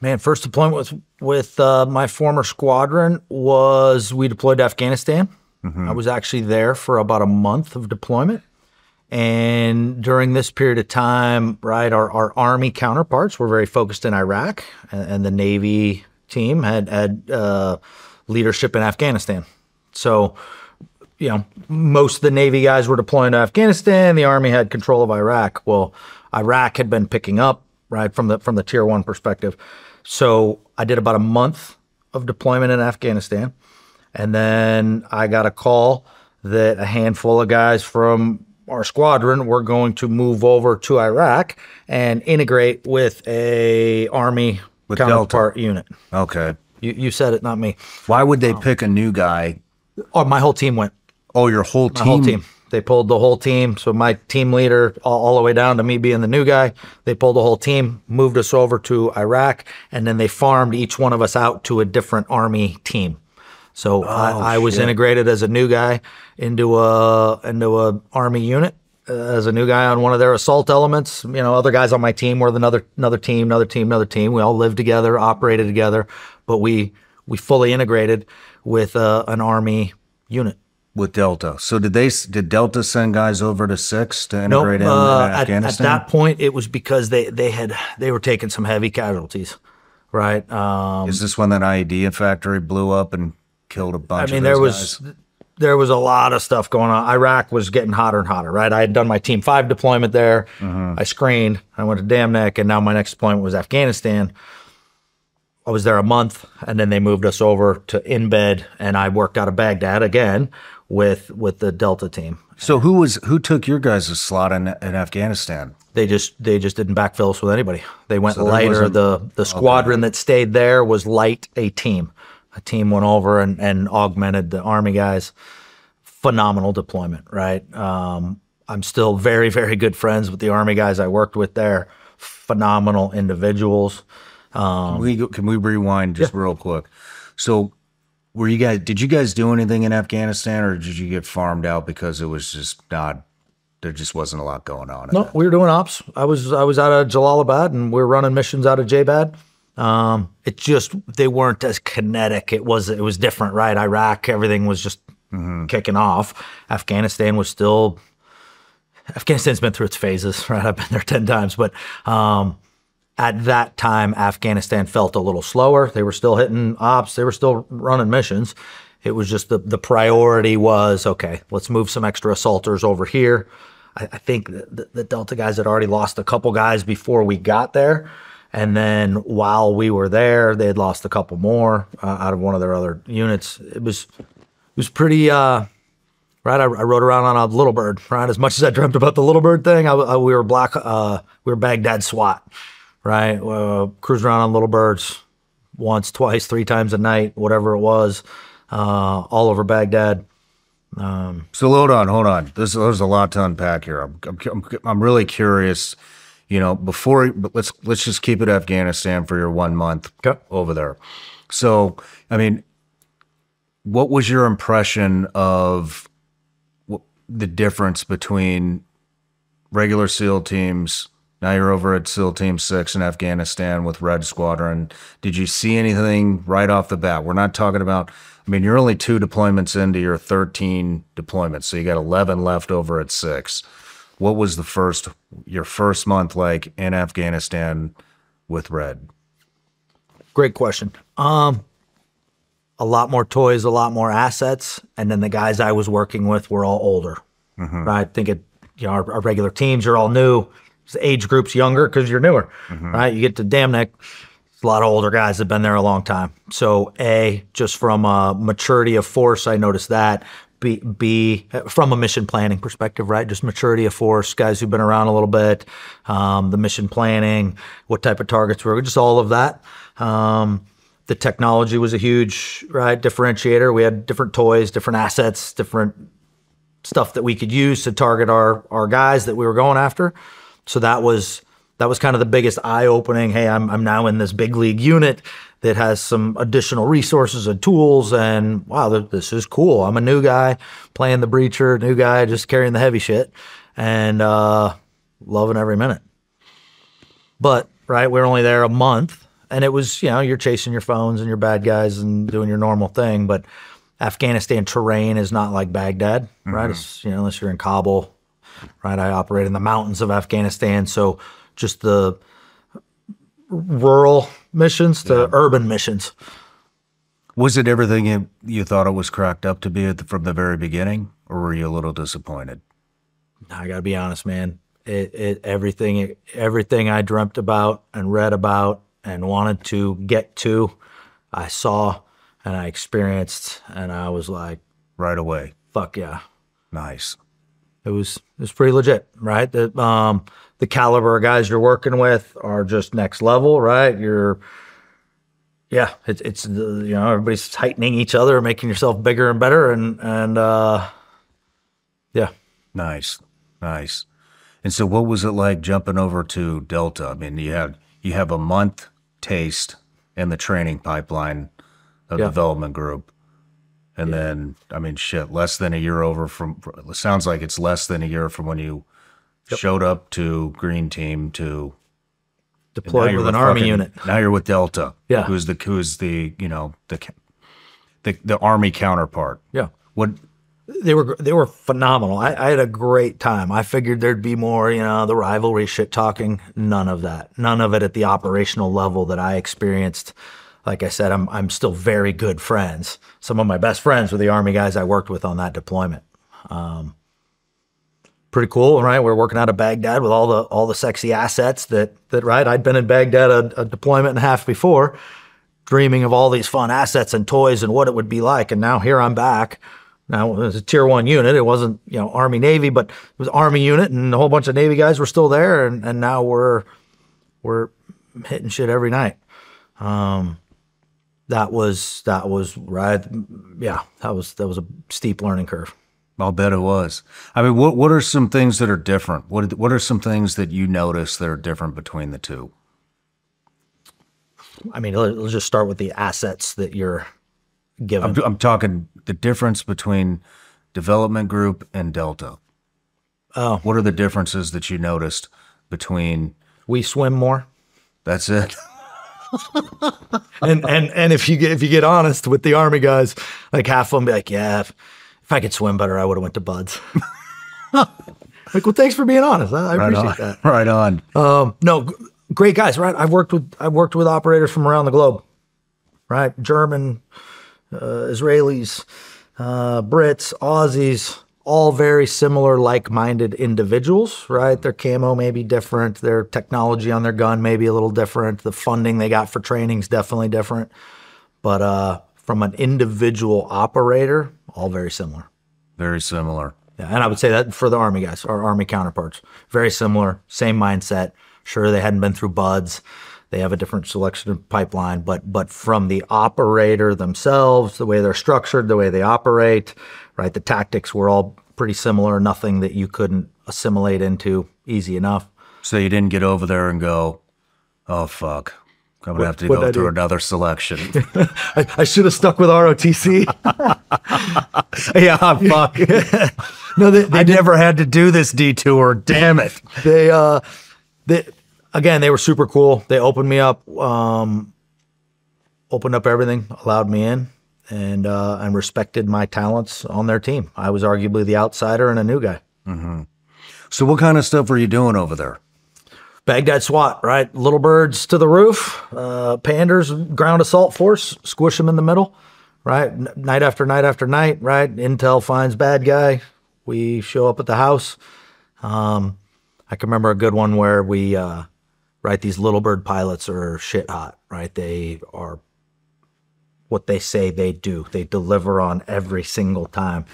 Man, first deployment with my former squadron was, we deployed to Afghanistan. I was actually there for about a month of deployment. And during this period of time, right, our Army counterparts were very focused in Iraq, and the Navy team had leadership in Afghanistan. So, you know, most of the Navy guys were deploying to Afghanistan. The Army had control of Iraq. Well, Iraq had been picking up, right, from the Tier 1 perspective. So I did about a month of deployment in Afghanistan. And then I got a call that a handful of guys from our squadron were going to move over to Iraq and integrate with a Army counterpart unit. Okay. You said it, not me. Why would they pick a new guy? Oh, my whole team went. Oh, your whole team? My whole team. They pulled the whole team. So my team leader, all the way down to me being the new guy, they pulled the whole team, moved us over to Iraq, and then they farmed each one of us out to a different Army team. So I was integrated as a new guy into a Army unit, as a new guy on one of their assault elements. You know, other guys on my team were another team. We all lived together, operated together, but we fully integrated with an Army unit. With Delta. So did Delta send guys over to 6 to integrate in Afghanistan? At that point, it was because they were taking some heavy casualties, right? Is this when that IED factory blew up and killed a bunch of those guys? There was a lot of stuff going on. Iraq was getting hotter and hotter, right? I had done my Team 5 deployment there. I screened. I went to Dam Neck, and now my next deployment was Afghanistan. I was there a month, and then they moved us over to Inbed, and I worked out of Baghdad again with the Delta team. So who took your guys' slot in Afghanistan? They just didn't backfill us with anybody. They went lighter. The squadron that stayed there was light a team. A team went over and augmented the Army guys. Phenomenal deployment, right? I'm still very, very good friends with the Army guys I worked with there. Phenomenal individuals. Can we rewind just real quick? So did you guys do anything in Afghanistan, or did you get farmed out because it was just there just wasn't a lot going on? No, we were doing ops. I was out of Jalalabad, and we were running missions out of J-Bad. It just, they weren't as kinetic. It was different, right? Iraq, everything was just kicking off. Afghanistan's been through its phases, right? I've been there 10 times, but, at that time, Afghanistan felt a little slower. They were still hitting ops. They were still running missions. It was just the priority was, okay, let's move some extra assaulters over here. I think the Delta guys had already lost a couple guys before we got there. And then while we were there, they had lost a couple more out of one of their other units. It was pretty, right? I rode around on a Little Bird, right? As much as I dreamt about the Little Bird thing, we were Baghdad SWAT. Right, cruise around on Little Birds once, twice, 3 times a night, whatever it was, all over Baghdad. So hold on. There's a lot to unpack here. I'm really curious. You know, but let's just keep it Afghanistan for your 1 month over there. So, I mean, what was your impression of the difference between regular SEAL teams? Now you're over at SEAL Team 6 in Afghanistan with Red Squadron. Did you see anything right off the bat? We're not talking about, I mean, you're only 2 deployments into your 13 deployments, so you got 11 left over at 6. What was your first month like in Afghanistan with Red? Great question. A lot more toys, a lot more assets, and then the guys I was working with were all older. Right? I think our regular teams, you're all new. The age group's younger because you're newer, right? You get to Dam Neck, a lot of older guys that have been there a long time. So just from a maturity of force, I noticed that. B, from a mission planning perspective, right? Just maturity of force, guys who've been around a little bit, the mission planning, what type of targets were, just all of that. The technology was a huge, right, differentiator. We had different toys, different assets, different stuff that we could use to target our guys that we were going after. So that was kind of the biggest eye-opening. Hey, I'm now in this big league unit that has some additional resources and tools, and wow, this is cool. I'm a new guy playing the breacher, new guy just carrying the heavy shit, and loving every minute. But right, we're only there a month, and it was, you're chasing your phones and your bad guys and doing your normal thing. But Afghanistan terrain is not like Baghdad, right? It's, unless you're in Kabul. Right, I operate in the mountains of Afghanistan, so just the rural missions to urban missions. Was it everything you thought it was cracked up to be from the very beginning, or were you a little disappointed? I gotta be honest, man. Everything I dreamt about and read about and wanted to get to, I saw and I experienced, and I was like, Right away. fuck yeah. Nice. It was pretty legit, right? The caliber of guys you're working with are just next level, right? It's everybody's tightening each other, making yourself bigger and better, and yeah. Nice. Nice. And so what was it like jumping over to Delta? I mean, you have a month taste in the training pipeline of development group. And then, I mean, shit, less than a year over from, it sounds like it's less than a year from when you showed up to Green Team to Deployed with an Army unit. Now you're with Delta. Yeah. Who's the Army counterpart. Yeah. What? They were phenomenal. I had a great time. I figured there'd be more, the rivalry shit talking. None of that. None of it at the operational level that I experienced. Like I said, I'm still very good friends. Some of my best friends were the Army guys I worked with on that deployment. Pretty cool, right? We're working out of Baghdad with all the sexy assets that right. I'd been in Baghdad a deployment and a half before, dreaming of all these fun assets and toys and what it would be like. And now here I'm back. Now it was a tier 1 unit. It wasn't Army Navy, but it was Army unit, and a whole bunch of Navy guys were still there. And now we're hitting shit every night. That was right. Yeah, that was a steep learning curve. I'll bet it was. I mean, what are some things that are different? What are some things that you notice that are different between the two? I mean, let's just start with the assets that you're given. I'm talking the difference between development group and Delta. Oh, what are the differences that you noticed between? We swim more. That's it. and if you get honest with the Army guys, like half of them be like, yeah, if I could swim better, I would have went to Buds. Like, well, thanks for being honest. I appreciate that. Right on. No, great guys, right? I've worked with operators from around the globe, right? German, Israelis, Brits, Aussies, all very similar, like-minded individuals, right? Their camo may be different. Their technology on their gun may be a little different. The funding they got for training is definitely different. But from an individual operator, all very similar. Very similar. Yeah, and I would say that for the Army guys, our Army counterparts, very similar, same mindset. Sure, they hadn't been through Buds. They have a different selection pipeline, but from the operator themselves, the way they're structured, the way they operate, right? The tactics were all pretty similar, nothing that you couldn't assimilate into easy enough. So you didn't get over there and go, oh, fuck, I'm going to have to go through another selection. I should have stuck with ROTC. Yeah, fuck. No, they never had to do this detour, damn it. Again, they were super cool. They opened me up, opened up everything, allowed me in, and respected my talents on their team. I was arguably the outsider and a new guy. Mm-hmm. So what kind of stuff were you doing over there? Baghdad SWAT, right? Little birds to the roof, Panders, ground assault force, squish them in the middle, right? Night after night after night, right? Intel finds bad guy. We show up at the house. I can remember a good one where we, right, these little bird pilots are shit hot, right? They are what they say they do. They deliver on every single time.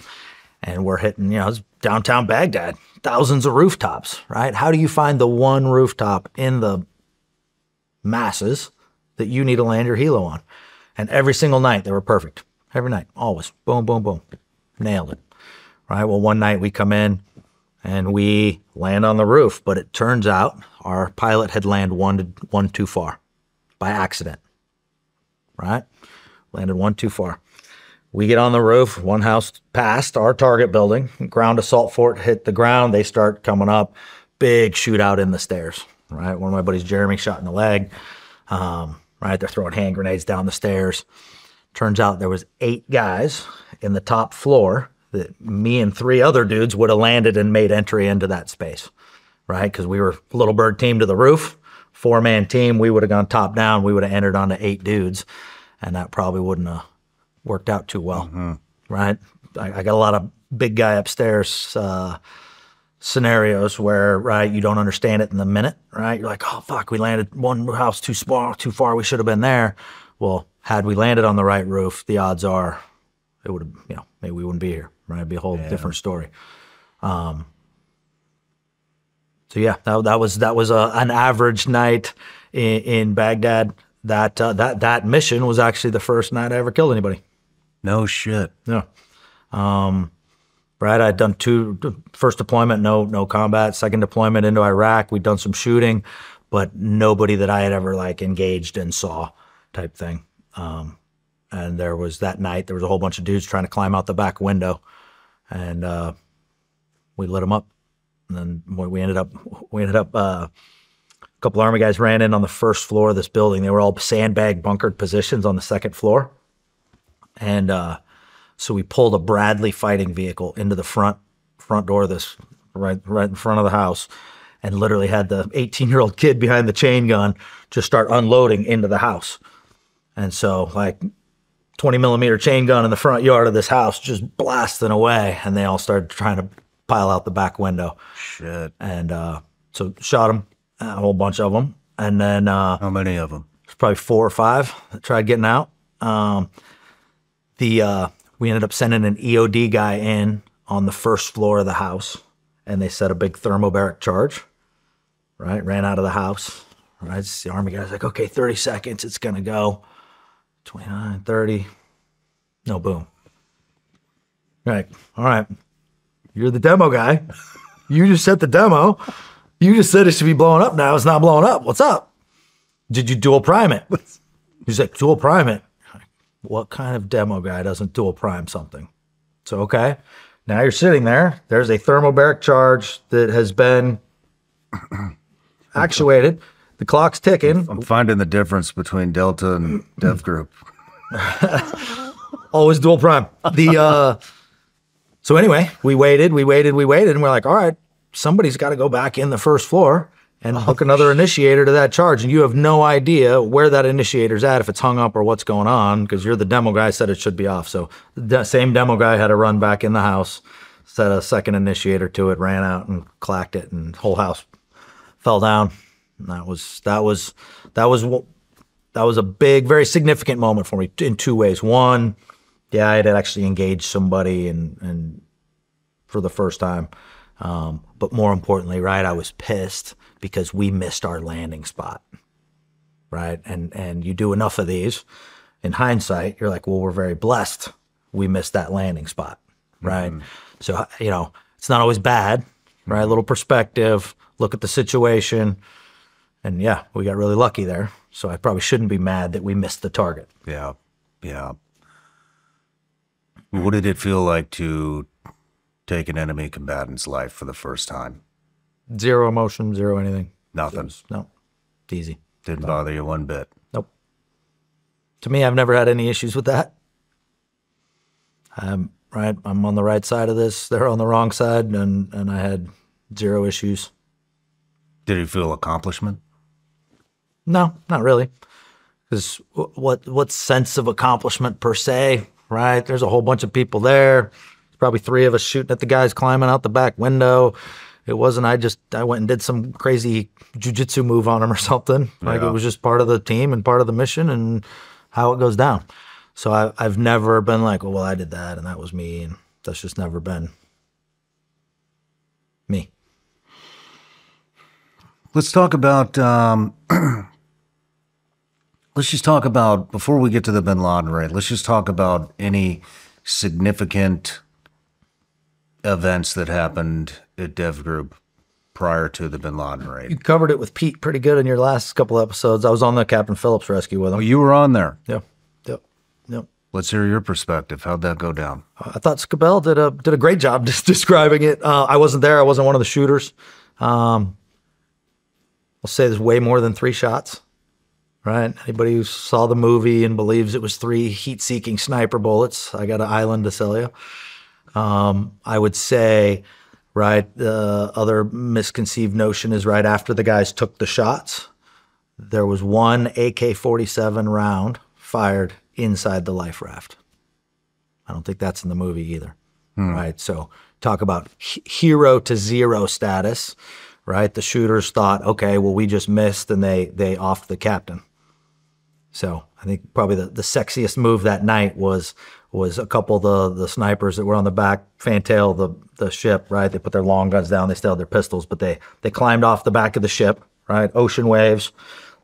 And we're hitting, it's downtown Baghdad, thousands of rooftops, right? How do you find the one rooftop in the masses that you need to land your helo on? And every single night, they were perfect. Every night, always. Boom, boom, boom. Nailed it. Right? Well, one night we come in and we land on the roof, but it turns out our pilot had landed one too far by accident. Right? Landed one too far. We get on the roof, one house past our target building, ground assault fort hit the ground. They start coming up, big shootout in the stairs, right? One of my buddies, Jeremy, shot in the leg, right? They're throwing hand grenades down the stairs. Turns out there was 8 guys in the top floor that me and 3 other dudes would have landed and made entry into that space, right? Because we were little bird team to the roof, 4-man team. We would have gone top down. We would have entered onto 8 dudes, and that probably wouldn't have worked out too well, right? I got a lot of big guy upstairs scenarios where, right, you don't understand it in the minute, right? You're like, oh, fuck, we landed one house too far. We should have been there. Well, had we landed on the right roof, the odds are it would have, you know, maybe we wouldn't be here, right? It'd be a whole different story. So yeah, that was an average night in Baghdad. That mission was actually the first night I ever killed anybody. No shit. Yeah. Right. I'd done first deployment, no combat. Second deployment into Iraq, we'd done some shooting, but nobody that I had ever like engaged and saw type thing. And there was that night, there was a whole bunch of dudes trying to climb out the back window, and we lit them up. And then we ended up a couple Army guys ran in on the first floor of this building. They were all sandbag bunkered positions on the second floor. And so we pulled a Bradley fighting vehicle into the front door of this, right in front of the house, and literally had the 18-year-old kid behind the chain gun just start unloading into the house. And so like 20 millimeter chain gun in the front yard of this house just blasting away, and they all started trying to pile out the back window. Shit. And so shot them, a whole bunch of them. And then how many of them? There's probably 4 or 5 that tried getting out. We ended up sending an EOD guy in on the first floor of the house, and they set a big thermobaric charge, right? Ran out of the house, right? The Army guy's like, okay, 30 seconds, it's gonna go. 29, 30, no boom. Right, all right, you're the demo guy. You just set the demo. You just said it should be blowing up now. It's not blowing up. What's up? Did you dual prime it? He's like, dual prime it. What kind of demo guy doesn't dual prime something? So, okay, now you're sitting there. There's a thermobaric charge that has been actuated. The clock's ticking. I'm finding the difference between Delta and Dev Group. Always dual prime. So anyway, we waited, and we're like, all right, somebody's got to go back in the first floor and hook another initiator to that charge. And you have no idea where that initiator's at, if it's hung up or what's going on, because you're the demo guy, said it should be off. So the same demo guy had to run back in the house, set a second initiator to it, ran out and clacked it, and whole house fell down. And that was a big, very significant moment for me in 2 ways. One, yeah, I had actually engaged somebody and for the first time. But more importantly, right, I was pissed because we missed our landing spot, right? And you do enough of these, in hindsight, you're like, well, we're very blessed we missed that landing spot, right? So, you know, it's not always bad, right? A little perspective, look at the situation, and yeah, we got really lucky there. So I probably shouldn't be mad that we missed the target. Yeah, yeah. What did it feel like to take an enemy combatant's life for the first time? Zero emotion, zero anything. Nothing. No, it's easy. Didn't bother you one bit. Nope. To me, I've never had any issues with that. Right, I'm on the right side of this. They're on the wrong side, and I had zero issues. Did it feel accomplishment? No, not really. Because what sense of accomplishment per se, right? There's a whole bunch of people there. There's probably 3 of us shooting at the guys climbing out the back window. It wasn't, I went and did some crazy jujitsu move on him or something. Like, it was just part of the team and part of the mission and how it goes down. So I've never been like, oh, well, I did that and that was me. And that's just never been me. Let's talk about, let's just talk about, before we get to the bin Laden raid, let's just talk about any significant events that happened at Dev Group prior to the bin Laden raid. You covered it with Pete pretty good in your last couple episodes. I was on the Captain Phillips rescue with him. Oh, you were on there? Yeah. Yep. Let's hear your perspective. How'd that go down? I thought Scabell did a great job just describing it. I wasn't there. I wasn't one of the shooters. I'll say there's way more than 3 shots, right? Anybody who saw the movie and believes it was 3 heat-seeking sniper bullets, I got an island to sell you. I would say, right, the other misconceived notion is right after the guys took the shots, there was 1 AK-47 round fired inside the life raft. I don't think that's in the movie either, right? So talk about hero to zero status, right? The shooters thought, okay, well, we just missed, and they offed the captain. So I think probably the sexiest move that night was a couple of the snipers that were on the back fantail the ship, right? They put their long guns down, they still had their pistols, but they climbed off the back of the ship, right? Ocean waves,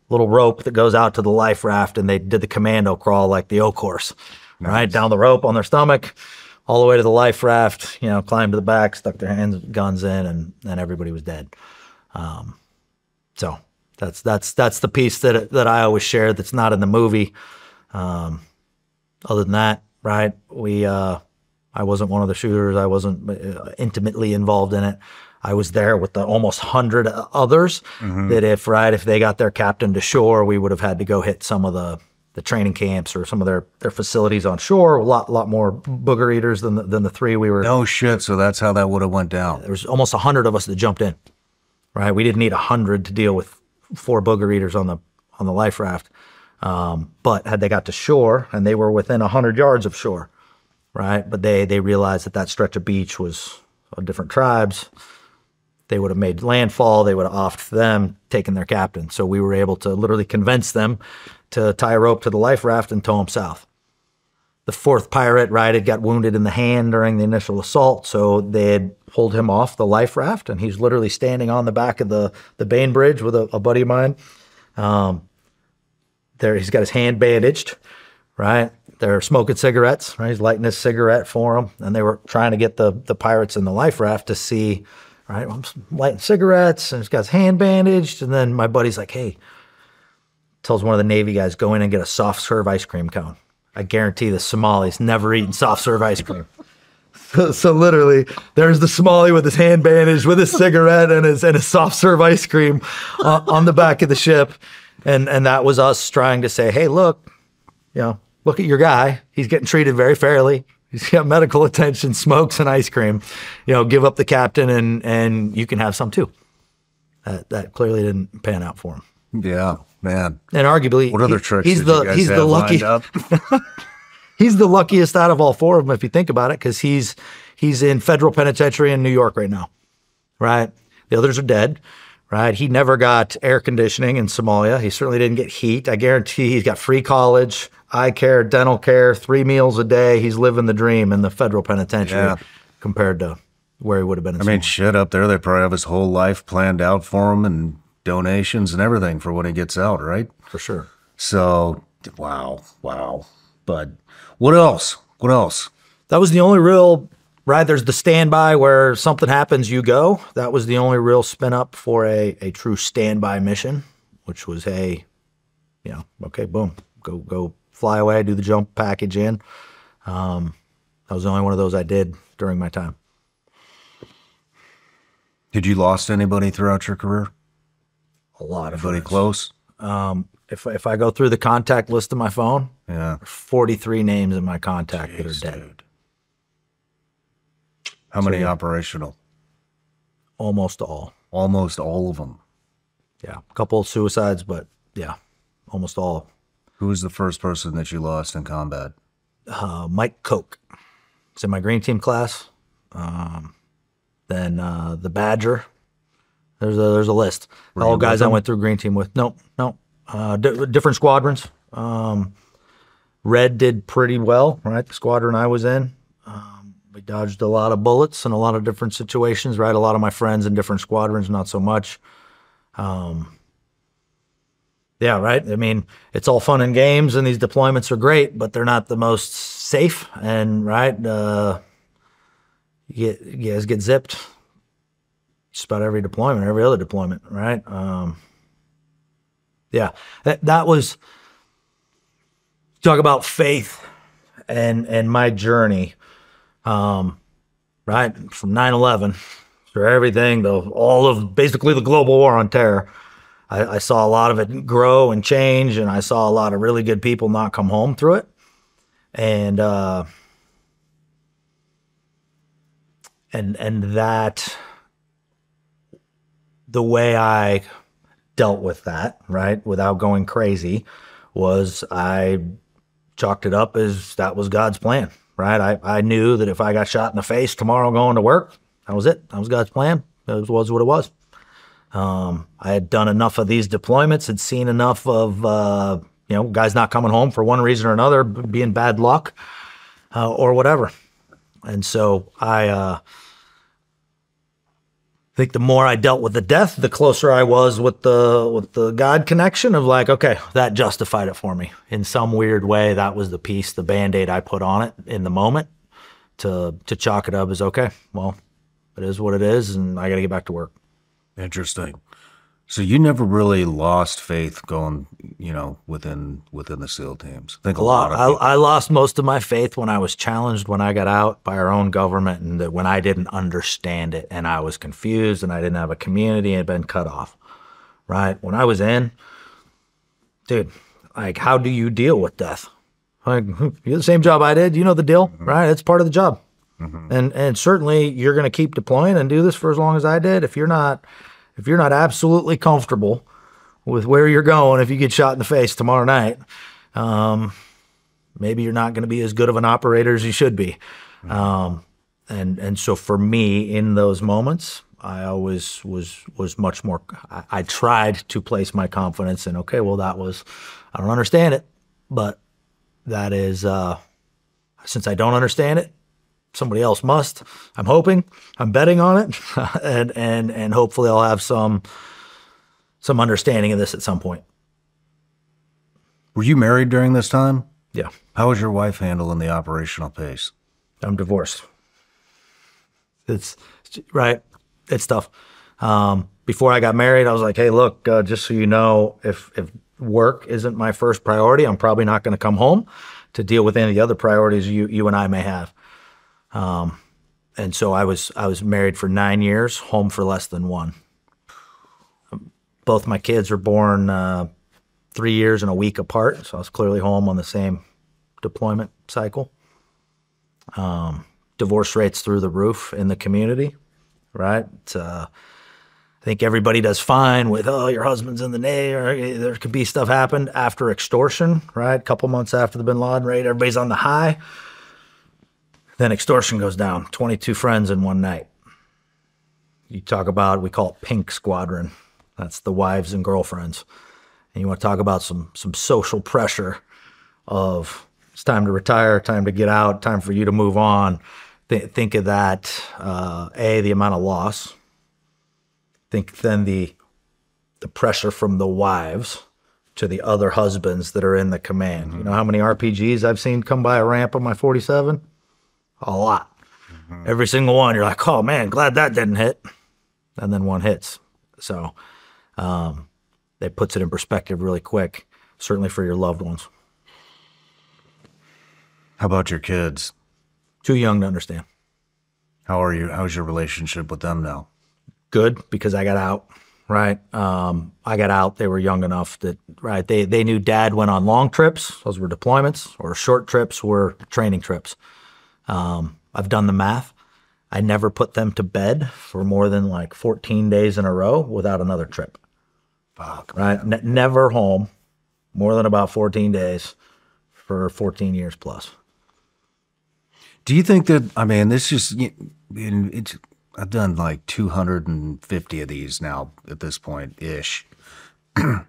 little rope that goes out to the life raft, and they did the commando crawl like the O course, right? Down the rope on their stomach, all the way to the life raft, you know, climbed to the back, stuck their guns in, and everybody was dead. So that's the piece that I always share that's not in the movie. Other than that, right? I wasn't one of the shooters. I wasn't intimately involved in it. I was there with the almost 100 others that if they got their captain to shore, we would have had to go hit some of the training camps or some of their facilities on shore. A lot more booger eaters than the three we were. No shit. So that's how that would have went down. There was almost 100 of us that jumped in, right? We didn't need 100 to deal with 4 booger eaters on the life raft. But had they got to shore, and they were within 100 yards of shore, right? But they realized that stretch of beach was different tribes. They would have made landfall. They would have offed them, taken their captain. So we were able to literally convince them to tie a rope to the life raft and tow them south. The 4th pirate, right, had got wounded in the hand during the initial assault, so they had pulled him off the life raft, and he's literally standing on the back of the Bain Bridge with a buddy of mine. There, he's got his hand bandaged, right? They're smoking cigarettes, right? He's lighting his cigarette for them, and they were trying to get the pirates in the life raft to see, right? I'm lighting cigarettes, and he's got his hand bandaged, and then my buddy's like, hey, tells one of the Navy guys, go in and get a soft serve ice cream cone. I guarantee the Somalis never eaten soft serve ice cream. So literally, there's the Somali with his hand bandaged, with his cigarette and his soft serve ice cream on the back of the ship. And that was us trying to say, hey, look, you know, look at your guy. He's getting treated very fairly. He's got medical attention, smokes, and ice cream. You know, give up the captain and you can have some too. That clearly didn't pan out for him. Yeah, man. And arguably, what other tricks he's did the you guys he's have the lucky. lined up? He's the luckiest out of all 4 of them, if you think about it, because he's in federal penitentiary in New York right now, right? The others are dead, right? He never got air conditioning in Somalia. He certainly didn't get heat. I guarantee he's got free college, eye care, dental care, 3 meals a day. He's living the dream in the federal penitentiary compared to where he would have been in Somalia. I mean, shit, up there, they probably have his whole life planned out for him and donations and everything for when he gets out, right? For sure. So, wow. But what else? What else? That was the only real, right? There's the standby where something happens, you go. That was the only real spin up for a true standby mission, which was, hey, you know, okay, boom, go fly away, do the jump package in. That was the only one of those I did during my time. Did you lost anybody throughout your career? A lot of Anybody friends. close? If I go through the contact list of my phone, Yeah. 43 names in my contact that are dead. Dude. How many operational? Almost all. Almost all of them. Yeah, a couple of suicides, but yeah, almost all. Who was the first person that you lost in combat? Mike Koch. It's in my green team class. Then the Badger. There's a list. All guys I went through green team with. No. Different squadrons. Red did pretty well, right? The squadron I was in. We dodged a lot of bullets in a lot of different situations, right? A lot of my friends in different squadrons, not so much. Yeah, right? I mean, it's all fun and games, and these deployments are great, but they're not the most safe, and, right, you guys get zipped just about every deployment, every other deployment, right? Yeah, that was, talk about faith and my journey, right? From 9/11 through everything, all of basically the global war on terror. I saw a lot of it grow and change, and I saw a lot of really good people not come home through it. And that, the way I dealt with that, right, without going crazy, was I chalked it up as that was God's plan, right? I knew that if I got shot in the face tomorrow going to work, that was it. That was God's plan. It was what it was. I had done enough of these deployments, had seen enough of you know, guy's not coming home for one reason or another, being bad luck or whatever. And so I think the more I dealt with the death, the closer I was with the God connection of like, okay, that justified it for me. In some weird way, that was the piece, the Band-Aid I put on it in the moment to chalk it up as, okay, well, it is what it is, and I got to get back to work. Interesting. So you never really lost faith going, you know, within the SEAL teams. I think a lot of people. I lost most of my faith when I was challenged when I got out by our own government, and that when I didn't understand it and I was confused and I didn't have a community and had been cut off. Right? When I was in, dude, like, how do you deal with death? Like, you're the same job I did. You know the deal, right? It's part of the job. And certainly you're going to keep deploying and do this for as long as I did. If you're not absolutely comfortable with where you're going, if you get shot in the face tomorrow night, maybe you're not going to be as good of an operator as you should be. And so for me, in those moments, I always was much more, I tried to place my confidence in, okay, well, I don't understand it, but that is, since I don't understand it, somebody else must. I'm hoping, I'm betting on it, and hopefully I'll have some understanding of this at some point. Were you married during this time? Yeah. How was your wife handling the operational pace? I'm divorced. It's right. It's tough. Before I got married, I was like, hey, look, just so you know, if work isn't my first priority, I'm probably not going to come home to deal with any of the other priorities you and I may have. And so I was married for 9 years, home for less than 1. Both my kids were born 3 years and a week apart, so I was clearly home on the same deployment cycle. Divorce rates through the roof in the community, right? I think everybody does fine with, oh, your husband's in the Navy, or there could be stuff happened after extortion, right? A couple months after the Bin Laden raid, everybody's on the high. Then extortion goes down, 22 friends in one night. You talk about, we call it Pink Squadron. That's the wives and girlfriends. And you want to talk about some social pressure of it's time to retire, time to get out, time for you to move on. Think of that, the amount of loss. Think then the pressure from the wives to the other husbands that are in the command. You know how many RPGs I've seen come by a ramp on my 47? A lot. Every single one, you're like, oh man, glad that didn't hit. And then one hits. So that puts it in perspective really quick, certainly for your loved ones. How about your kids? Too young to understand. How are you? How's your relationship with them now? Good, because I got out, right? I got out. They were young enough that, right, they knew dad went on long trips. Those were deployments, or short trips were training trips. I've done the math. I never put them to bed for more than like 14 days in a row without another trip. Fuck. Right? Never home more than about 14 days for 14 years plus. Do you think that, I mean, this is, I've done like 250 of these now at this point-ish. At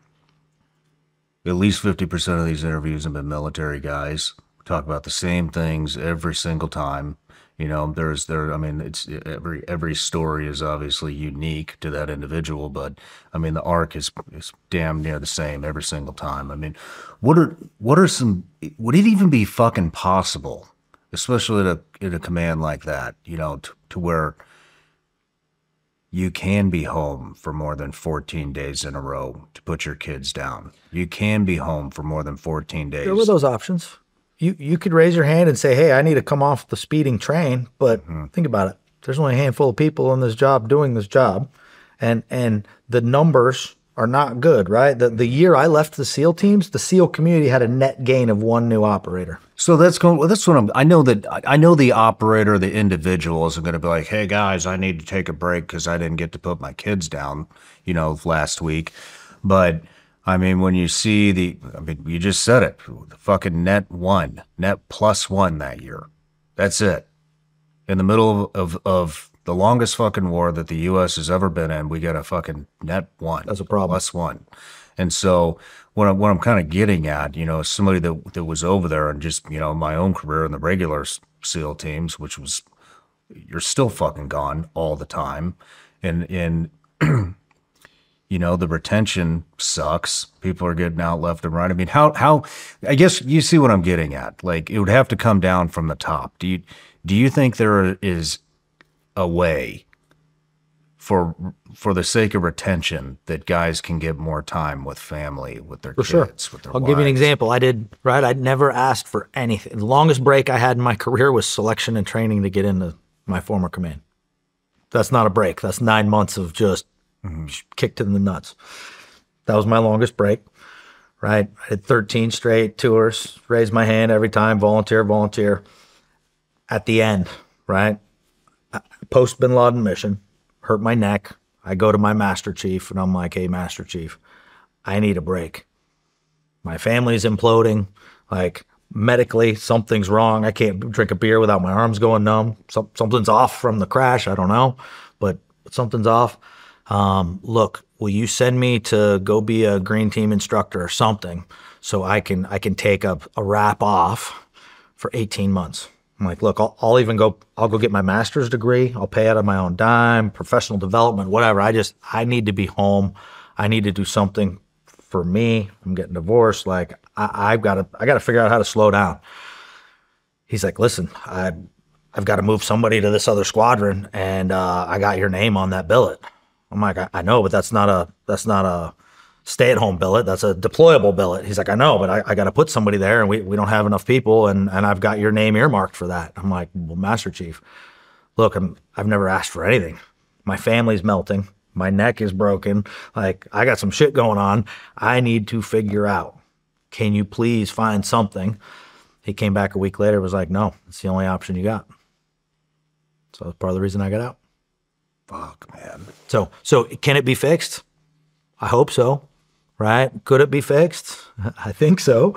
least 50% of these interviews have been military guys. We talk about the same things every single time. You know, I mean, it's every story is obviously unique to that individual, but I mean, the arc is damn near the same every single time. I mean, would it even be fucking possible, especially in a command like that, you know, to where you can be home for more than 14 days in a row to put your kids down? You can be home for more than 14 days. There were those options. You could raise your hand and say, hey, I need to come off the speeding train. But think about it. There's only a handful of people in this job doing this job. And the numbers are not good, right? The year I left the SEAL teams, the SEAL community had a net gain of 1 new operator. So that's what I know the operator, the individual isn't going to be like, hey guys, I need to take a break because I didn't get to put my kids down, you know, last week. But I mean, when you see you just said it, the fucking net +1 that year. That's it. In the middle of The longest fucking war that the U.S. has ever been in, we got a fucking net one. That's a problem. Plus one. And so what I'm kind of getting at, you know, somebody that was over there and just, you know, my own career in the regular SEAL teams, which was, you're still fucking gone all the time. And you know, the retention sucks. People are getting out left and right. I mean, how, I guess you see what I'm getting at. Like, it would have to come down from the top. Do you think there is a way for the sake of retention that guys can get more time with family, with their kids, with their I'll wives? give you an example. I'd never asked for anything. The longest break I had in my career was selection and training to get into my former command. That's not a break. That's 9 months of just kicked in the nuts. That was my longest break, right? I did 13 straight tours, raised my hand every time, volunteer. At the end, right? Post Bin Laden mission, hurt my neck. I go to my Master Chief and I'm like, hey, Master Chief, I need a break. My family's imploding. Like, medically, something's wrong. I can't drink a beer without my arms going numb. Something's off from the crash. I don't know, but something's off. Look, will you send me to go be a green team instructor or something so I can take a wrap off for 18 months? I'm like, look, I'll go get my master's degree. I'll pay out of my own dime, professional development, whatever. I need to be home. I need to do something for me. I'm getting divorced. Like, I got to figure out how to slow down. He's like, listen, I've got to move somebody to this other squadron, and I got your name on that billet. I'm like, I know, but that's not a stay-at-home billet. That's a deployable billet. He's like, I know, but I got to put somebody there, and we don't have enough people, and I've got your name earmarked for that. I'm like, well, Master Chief, look, I've never asked for anything. My family's melting. My neck is broken. Like, I got some shit going on. I need to figure out. Can you please find something? He came back a week later, was like, no, it's the only option you got. So that's part of the reason I got out. Fuck, man. So can it be fixed? I hope so, right? Could it be fixed? I think so.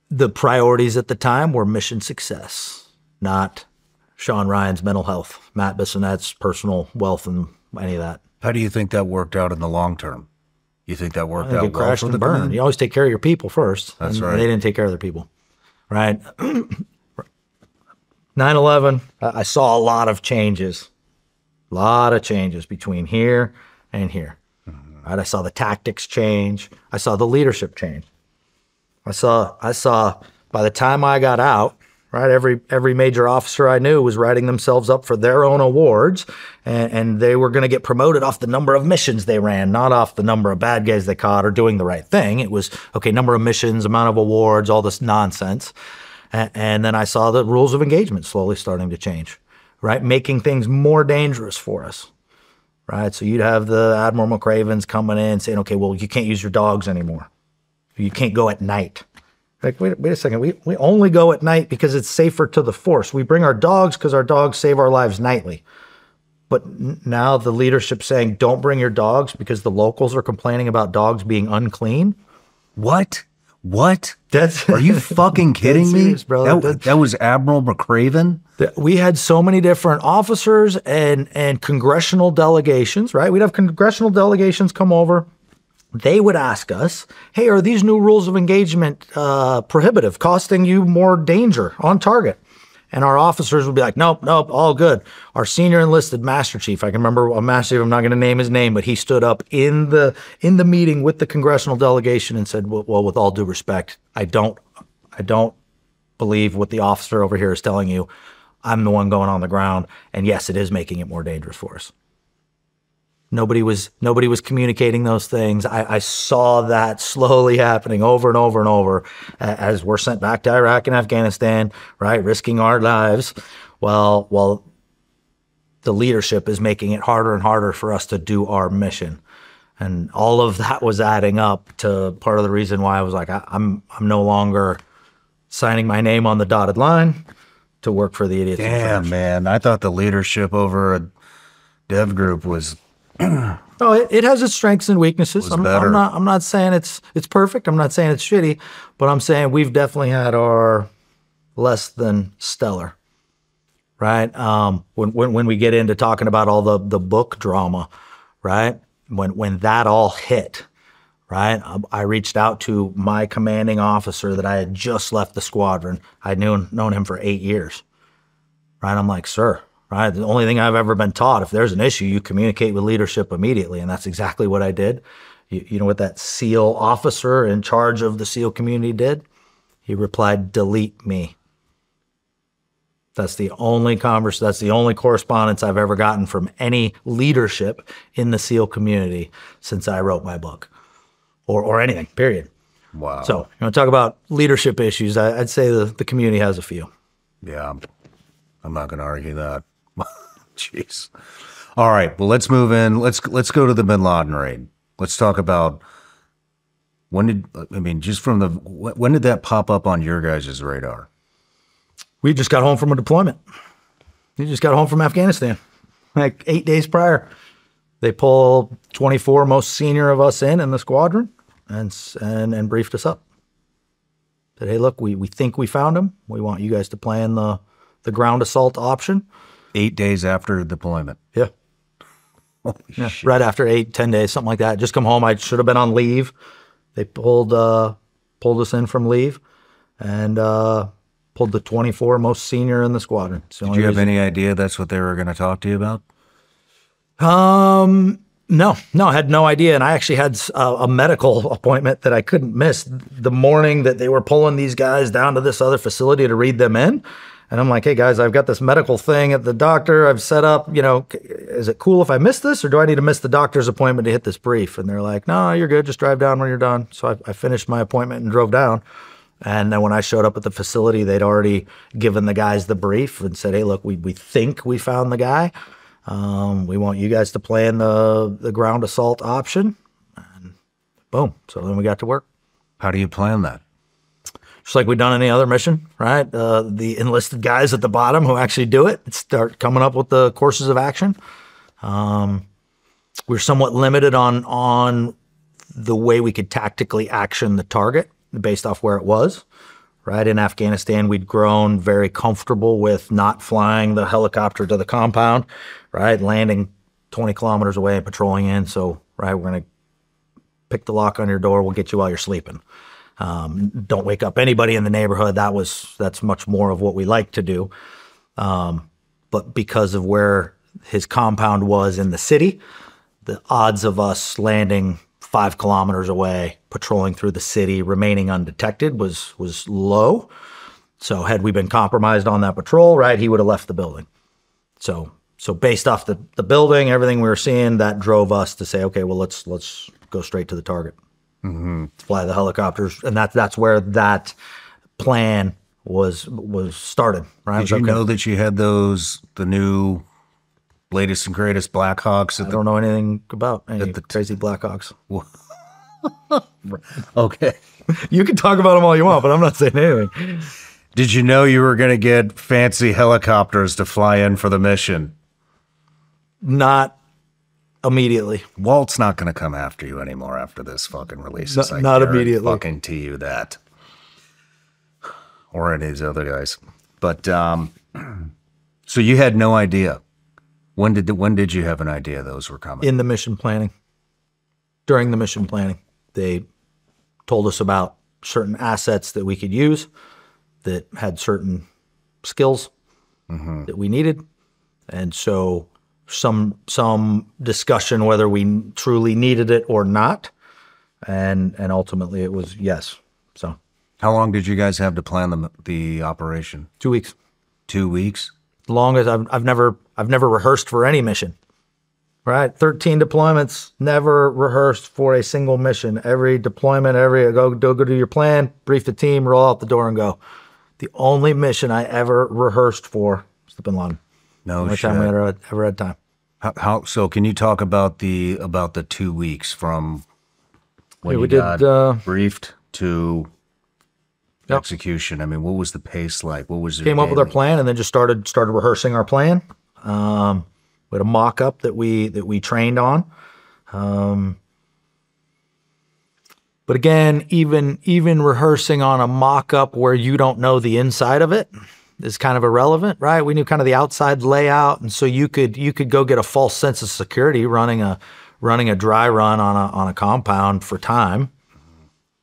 The priorities at the time were mission success, not Sean Ryan's mental health, Matt Bissonnette's personal wealth, and any of that. How do you think that worked out in the long term? You think that worked out It well crashed for and the burned. command? You always take care of your people first. That's and right. They didn't take care of their people, right? 9/11, I saw a lot of changes between here and here. Right? I saw the tactics change. I saw the leadership change. I saw by the time I got out, right, every major officer I knew was writing themselves up for their own awards, and they were going to get promoted off the number of missions they ran, not off the number of bad guys they caught or doing the right thing. It was, okay, number of missions, amount of awards, all this nonsense. And then I saw the rules of engagement slowly starting to change, right? Making things more dangerous for us, right? So you'd have the Admiral McRavens coming in saying, okay, well, you can't use your dogs anymore. You can't go at night. Like, wait a second. We only go at night because it's safer to the force. We bring our dogs because our dogs save our lives nightly. But now the leadership saying, don't bring your dogs because the locals are complaining about dogs being unclean. What? That's Are you fucking kidding me? serious, bro. That was Admiral McRaven? We had so many different officers and congressional delegations, right? We'd have congressional delegations come over. They would ask us, hey, are these new rules of engagement prohibitive, costing you more danger on target? And our officers would be like, nope, all good. Our senior enlisted Master Chief, I can remember a Master Chief, I'm not going to name his name, but he stood up in the meeting with the congressional delegation and said, well, with all due respect, I don't believe what the officer over here is telling you. I'm the one going on the ground, and yes, it is making it more dangerous for us. Nobody was communicating those things. I saw that slowly happening over and over and over as we're sent back to Iraq and Afghanistan, right, risking our lives. Well, the leadership is making it harder and harder for us to do our mission. And all of that was adding up to part of the reason why I was like, I'm no longer signing my name on the dotted line to work for the idiots. Damn, man. I thought the leadership over a dev group was... No, it has its strengths and weaknesses. I'm not saying it's perfect. I'm not saying it's shitty, but I'm saying we've definitely had our less than stellar, right? When we get into talking about all the book drama, right? When that all hit, right? I reached out to my commanding officer that I had just left the squadron. I'd known him for 8 years, right? I'm like, sir, right? The only thing I've ever been taught, if there's an issue, you communicate with leadership immediately. And that's exactly what I did. You know what that SEAL officer in charge of the SEAL community did? He replied, delete me. That's the only that's the only correspondence I've ever gotten from any leadership in the SEAL community since I wrote my book, or anything, period. Wow. So, you want to talk about leadership issues? I'd say the community has a few. Yeah, I'm not going to argue that. Jeez. All right, well, let's move in. Let's go to the Bin Laden raid. Let's talk about when did that pop up on your guys' radar? We just got home from a deployment. We just got home from Afghanistan, like 8 days prior. They pull 24 most senior of us in the squadron and briefed us up. Said, hey, look, we think we found him. We want you guys to plan the ground assault option. 8 days after deployment. Yeah. Yeah, right after 10 days, something like that. Just come home. I should have been on leave. They pulled us in from leave and pulled the 24 most senior in the squadron. Did you have any idea that's what they were going to talk to you about? No, I had no idea. And I actually had a medical appointment that I couldn't miss the morning that they were pulling these guys down to this other facility to read them in. And I'm like, hey guys, I've got this medical thing at the doctor I've set up, is it cool if I miss this or do I need to miss the doctor's appointment to hit this brief? And they're like, no, you're good. Just drive down when you're done. So I finished my appointment and drove down. And then when I showed up at the facility, they'd already given the guys the brief and said, hey, look, we think we found the guy. We want you guys to plan the ground assault option. And boom. So then we got to work. How do you plan that? Just like we've done any other mission, right? The enlisted guys at the bottom who actually do it start coming up with the courses of action. We're somewhat limited on the way we could tactically action the target based off where it was, right? In Afghanistan, we'd grown very comfortable with not flying the helicopter to the compound, right? Landing 20 kilometers away and patrolling in. So, right, we're going to pick the lock on your door. We'll get you while you're sleeping. Don't wake up anybody in the neighborhood. That's much more of what we like to do. But because of where his compound was in the city, the odds of us landing 5 kilometers away, patrolling through the city, remaining undetected was low. So had we been compromised on that patrol, right, he would have left the building. So based off the building, everything we were seeing, that drove us to say, okay, well, let's go straight to the target. Mm-hmm. Fly the helicopters, and that's where that plan was started. Right? Did you know that you had the new latest and greatest Blackhawks? I don't know anything about any crazy Blackhawks. Okay, you can talk about them all you want, but I'm not saying anything. Did you know you were going to get fancy helicopters to fly in for the mission? Not immediately. Walt's not going to come after you anymore after this fucking release. Not immediately. Fucking to you that, or any of these other guys. But so you had no idea. When did you have an idea those were coming? In the mission planning. During the mission planning, they told us about certain assets that we could use that had certain skills that we needed, and so some discussion whether we truly needed it or not, and ultimately it was yes. So how long did you guys have to plan the operation? 2 weeks. 2 weeks. Long as I've never rehearsed for any mission. Right, 13 deployments, never rehearsed for a single mission. Every deployment, go do your plan, brief the team, roll out the door, and go. The only mission I ever rehearsed for was the Bin Laden. No only shit. time I ever had time. How? So can you talk about the 2 weeks from when you got briefed to execution? I mean, what was the pace like? What was it? Came up with our plan and then just started rehearsing our plan. We had a mock-up that we trained on. But again, even rehearsing on a mock-up where you don't know the inside of it, is kind of irrelevant, right? We knew kind of the outside layout, and so you could go get a false sense of security running a dry run on a compound for time.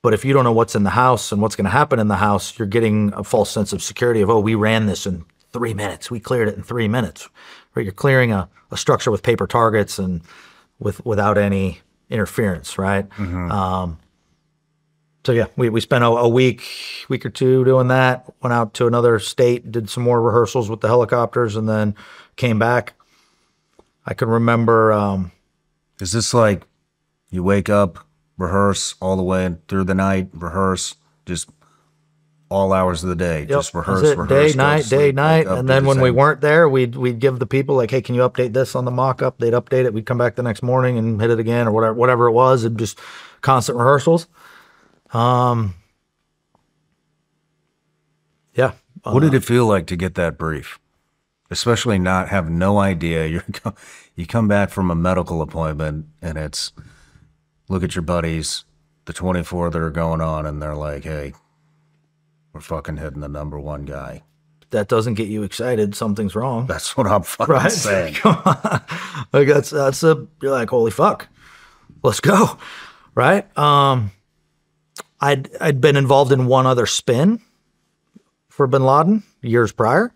But if you don't know what's in the house and what's going to happen in the house, you're getting a false sense of security of, oh, we ran this in 3 minutes. We cleared it in 3 minutes. Right? You're clearing a structure with paper targets and without any interference, right? So yeah, we spent a week or two doing that, went out to another state, did some more rehearsals with the helicopters, and then came back. I can remember... Is this like you wake up, rehearse all the way through the night, rehearse, just all hours of the day, just rehearse, day, night. And then when we weren't there, we'd give the people like, hey, can you update this on the mock-up? They'd update it. We'd come back the next morning and hit it again or whatever it was. And just constant rehearsals. Yeah. What did it feel like to get that brief? Especially not have no idea. You come back from a medical appointment and it's, look at your buddies, the 24 that are going on, and they're like, hey, we're fucking hitting the #1 guy. That doesn't get you excited. Something's wrong. That's what I'm fucking saying. Come on. Like you're like, holy fuck, let's go. Right. I'd been involved in one other spin for bin Laden years prior.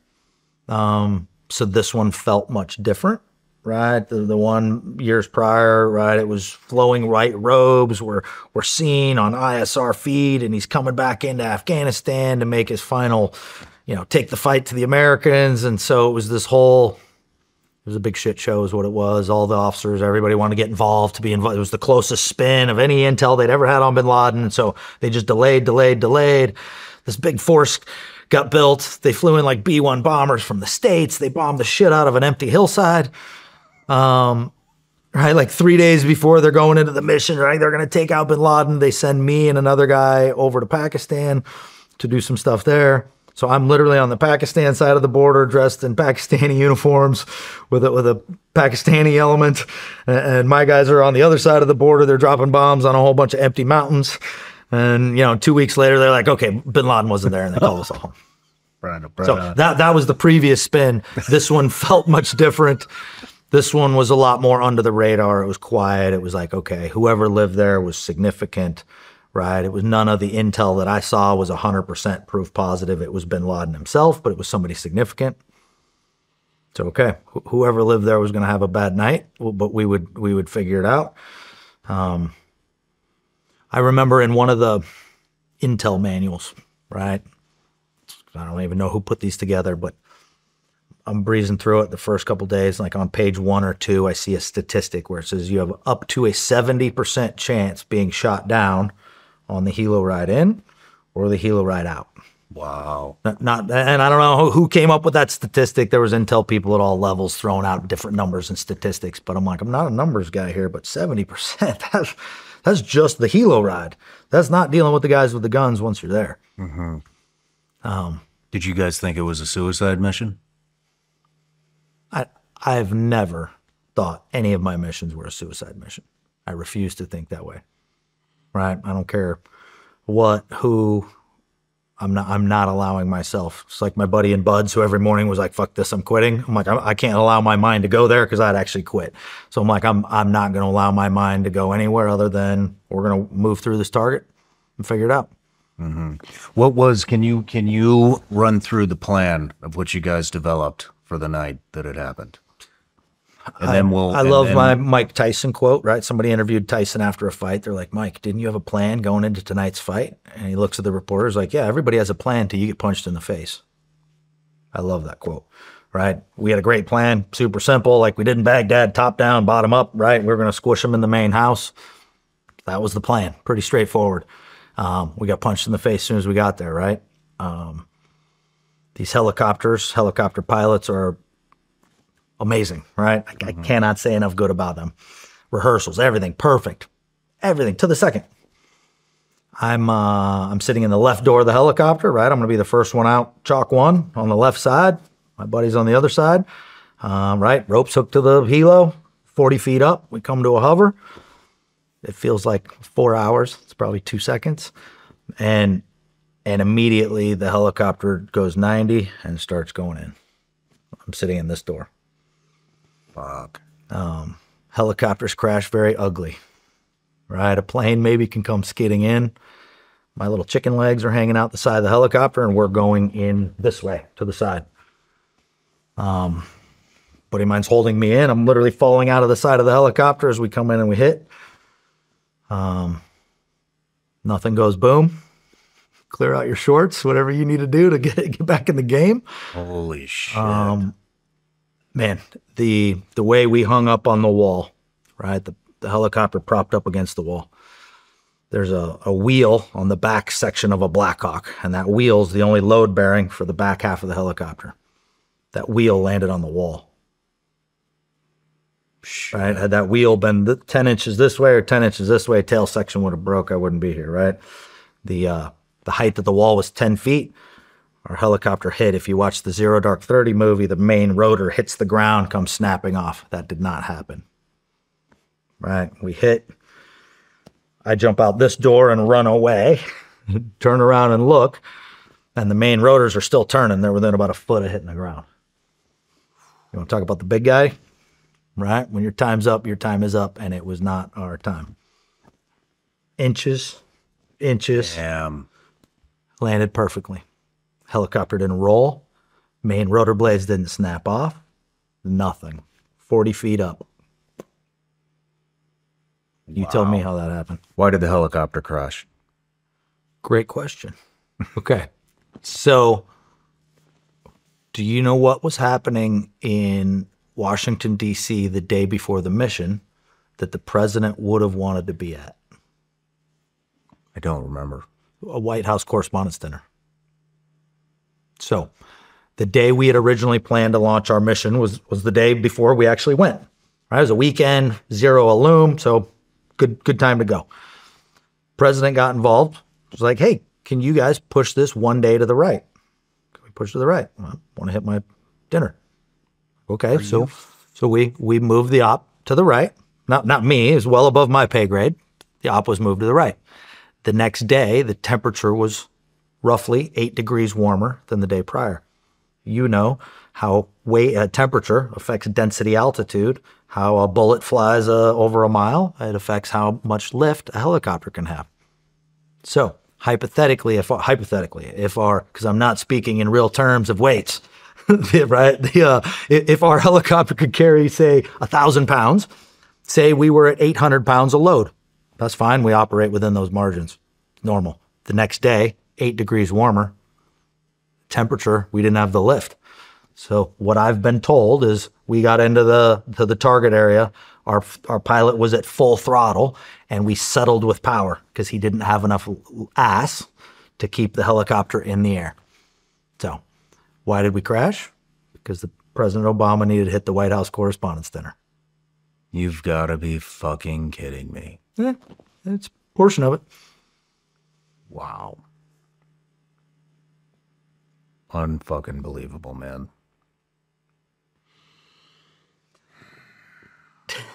So this one felt much different, right? The one years prior, right? It was flowing right robes were seen on ISR feed, and he's coming back into Afghanistan to make his final, take the fight to the Americans. And so it was this whole, it was a big shit show is what it was. All the officers, everybody wanted to get involved, to be involved. It was the closest spin of any intel they'd ever had on bin Laden. And so they just delayed. This big force got built. They flew in like B-1 bombers from the States. They bombed the shit out of an empty hillside. Right, like 3 days before they're going into the mission, right? They're going to take out bin Laden. They send me and another guy over to Pakistan to do some stuff there. So I'm literally on the Pakistan side of the border, dressed in Pakistani uniforms with a Pakistani element. And my guys are on the other side of the border. They're dropping bombs on a whole bunch of empty mountains. And, 2 weeks later, they're like, okay, bin Laden wasn't there, and they called us all home. So that was the previous spin. This one felt much different. This one was a lot more under the radar. It was quiet. It was like, okay, whoever lived there was significant, right? It was none of the intel that I saw was 100% proof positive. It was bin Laden himself, but it was somebody significant. So, okay, whoever lived there was going to have a bad night, but we would figure it out. I remember in one of the intel manuals, right? I don't even know who put these together, but I'm breezing through it the first couple days. Like on page 1 or 2, I see a statistic where it says you have up to a 70% chance being shot down on the helo ride in or the helo ride out. Wow. And I don't know who came up with that statistic. There was intel people at all levels throwing out different numbers and statistics, but I'm like, I'm not a numbers guy here, but 70%, that's just the helo ride. That's not dealing with the guys with the guns once you're there. Did you guys think it was a suicide mission? I've never thought any of my missions were a suicide mission. I refuse to think that way. Right? I don't care what, who. I'm not allowing myself. It's like my buddy in Buds, who every morning was like, fuck this, I'm quitting. I'm like, I can't allow my mind to go there because I'd actually quit. So I'm like, I'm not going to allow my mind to go anywhere other than we're going to move through this target and figure it out. What was, can you run through the plan of what you guys developed for the night that it happened? And then I love my Mike Tyson quote, right? Somebody interviewed Tyson after a fight. They're like, Mike, didn't you have a plan going into tonight's fight? And he looks at the reporters like, yeah, everybody has a plan till you get punched in the face. I love that quote, right? We had a great plan, super simple. Like we did in Baghdad, top down, bottom up, right? We were going to squish them in the main house. That was the plan. Pretty straightforward. We got punched in the face as soon as we got there, right? These helicopter pilots are amazing, right? I cannot say enough good about them. Rehearsals, everything, perfect. Everything, to the second. I'm sitting in the left door of the helicopter, right? I'm going to be the first one out, chalk 1 on the left side. My buddy's on the other side, right? Ropes hooked to the helo, 40 feet up. We come to a hover. It feels like 4 hours. It's probably 2 seconds. And And immediately the helicopter goes 90 and starts going in. I'm sitting in this door. Fuck. Helicopters crash very ugly, right? A plane maybe can come skidding in. My little chicken legs are hanging out the side of the helicopter, and we're going in this way to the side. Buddy of mine's holding me in. I'm literally falling out of the side of the helicopter as we come in and we hit. Nothing goes boom. Clear out your shorts, whatever you need to do to get back in the game. Holy shit. Man, the way we hung up on the wall, right? The helicopter propped up against the wall. There's a wheel on the back section of a Blackhawk, and that wheel's the only load bearing for the back half of the helicopter. That wheel landed on the wall. Shit. Right? Had that wheel been 10 inches this way or 10 inches this way, tail section would have broke. I wouldn't be here, right? The height of the wall was 10 feet. Our helicopter hit. If you watch the Zero Dark 30 movie, the main rotor hits the ground, comes snapping off. That did not happen. Right? We hit. I jump out this door and run away, turn around and look, and the main rotors are still turning. They're within about a foot of hitting the ground. You want to talk about the big guy? Right? When your time's up, your time is up, and it was not our time. Inches. Damn. Landed perfectly. Helicopter didn't roll. Main rotor blades didn't snap off. Nothing. 40 feet up. You tell me how that happened. Why did the helicopter crash? Great question. Okay. So, do you know what was happening in Washington, D.C. the day before the mission that the president would have wanted to be at? I don't remember. A White House Correspondents' Dinner. So, the day we had originally planned to launch our mission was the day before we actually went. Right? It was a weekend, zero illume, so good time to go. President got involved. It was like, hey, can you guys push this one day to the right? Can we push to the right? Well, I want to hit my dinner. Okay, so we moved the op to the right. Not me, it was well above my pay grade. The op was moved to the right. The next day, the temperature was roughly 8 degrees warmer than the day prior. You know how temperature affects density altitude, how a bullet flies over a mile. It affects how much lift a helicopter can have. So hypothetically, if because I'm not speaking in real terms of weights, right? If our helicopter could carry, say, 1,000 pounds, say we were at 800 pounds of load, that's fine. We operate within those margins. Normal. The next day, 8 degrees warmer, temperature, we didn't have the lift. So what I've been told is we got into the target area. Our pilot was at full throttle, and we settled with power because he didn't have enough ass to keep the helicopter in the air. So why did we crash? Because the President Obama needed to hit the White House Correspondents' Dinner. You've got to be fucking kidding me. It's a portion of it. Wow. Unfucking believable, man.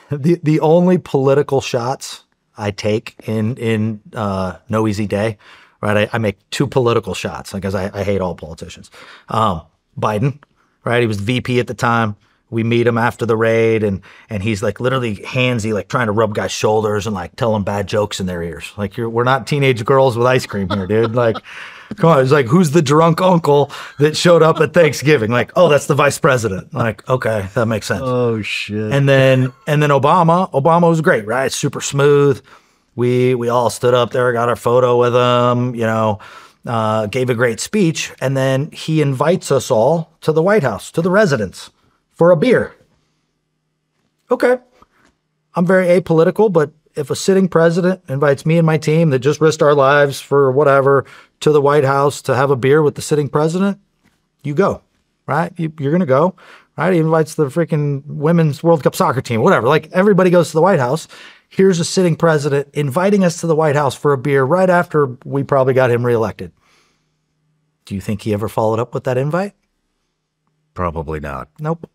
The only political shots I take in No Easy Day, right? I make 2 political shots because I hate all politicians. Biden, right? He was VP at the time. We meet him after the raid, and he's like literally handsy, like trying to rub guys' shoulders and like tell them bad jokes in their ears. Like we're not teenage girls with ice cream here, dude. Like, come on. It's like, who's the drunk uncle that showed up at Thanksgiving? Like, oh, that's the vice president. Like, okay, that makes sense. Oh shit. And then Obama was great, right? Super smooth. We all stood up there, got our photo with him, gave a great speech, and then he invites us all to the White House, to the residence, for a beer. Okay. I'm very apolitical, but if a sitting president invites me and my team that just risked our lives for whatever to the White House to have a beer with the sitting president, you go, right? You're going to go, right? He invites the freaking women's World Cup soccer team, whatever. Like, everybody goes to the White House. Here's a sitting president inviting us to the White House for a beer right after we probably got him reelected. Do you think he ever followed up with that invite? Probably not. Nope.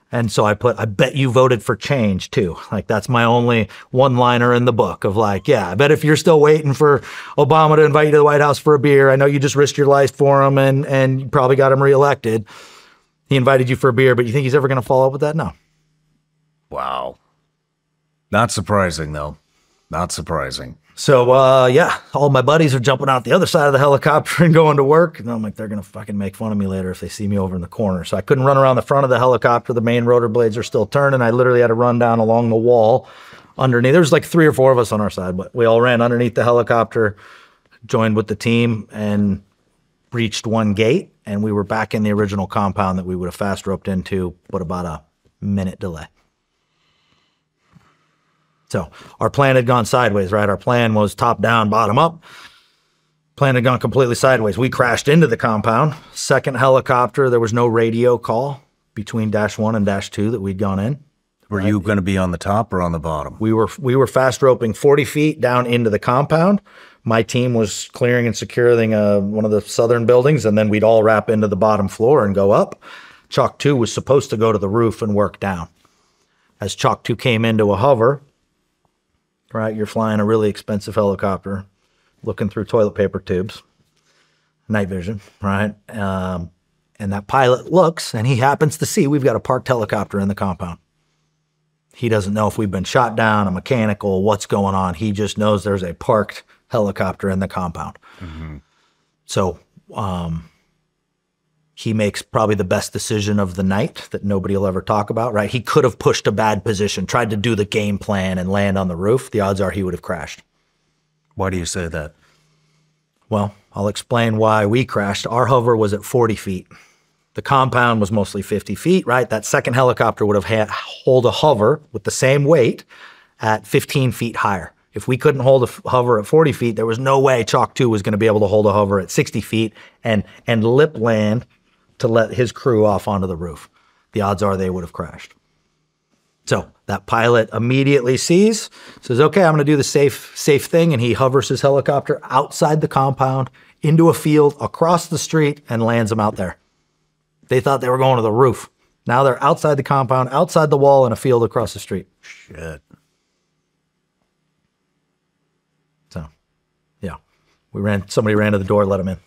And so I put, I bet you voted for change too. Like that's my only one-liner in the book of like, yeah, I bet if you're still waiting for Obama to invite you to the White House for a beer, I know you just risked your life for him and you probably got him reelected. He invited you for a beer, but you think he's ever going to follow up with that? No. Wow. Not surprising though. Not surprising. So, yeah, all my buddies are jumping out the other side of the helicopter and going to work. And I'm like, they're going to fucking make fun of me later if they see me over in the corner. So I couldn't run around the front of the helicopter. The main rotor blades are still turning. I literally had to run down along the wall underneath. There was like 3 or 4 of us on our side, but we all ran underneath the helicopter, joined with the team, and reached one gate. And we were back in the original compound that we would have fast roped into, but about a minute delay. So our plan had gone sideways, right? Our plan was top down, bottom up. Plan had gone completely sideways. We crashed into the compound. Second helicopter, there was no radio call between dash 1 and dash 2 that we'd gone in. Were you going to be on the top or on the bottom? We were fast roping 40 feet down into the compound. My team was clearing and securing one of the southern buildings, and then we'd all wrap into the bottom floor and go up. Chalk 2 was supposed to go to the roof and work down. As Chalk 2 came into a hover, right, you're flying a really expensive helicopter, looking through toilet paper tubes, night vision, right? And that pilot looks, and he happens to see we've got a parked helicopter in the compound. He doesn't know if we've been shot down, a mechanical, what's going on. He just knows there's a parked helicopter in the compound. Mm-hmm. So he makes probably the best decision of the night that nobody will ever talk about, right? He could have pushed a bad position, tried to do the game plan and land on the roof. The odds are he would have crashed. Why do you say that? Well, I'll explain why we crashed. Our hover was at 40 feet. The compound was mostly 50 feet, right? That second helicopter would have hold a hover with the same weight at 15 feet higher. If we couldn't hold a hover at 40 feet, there was no way Chalk 2 was going to be able to hold a hover at 60 feet and lip land to let his crew off onto the roof. The odds are they would have crashed. So that pilot immediately says, okay, I'm going to do the safe thing. And he hovers his helicopter outside the compound into a field across the street and lands them out there. They thought they were going to the roof. Now they're outside the compound, outside the wall in a field across the street. Shit. So, yeah, somebody ran to the door, let him in.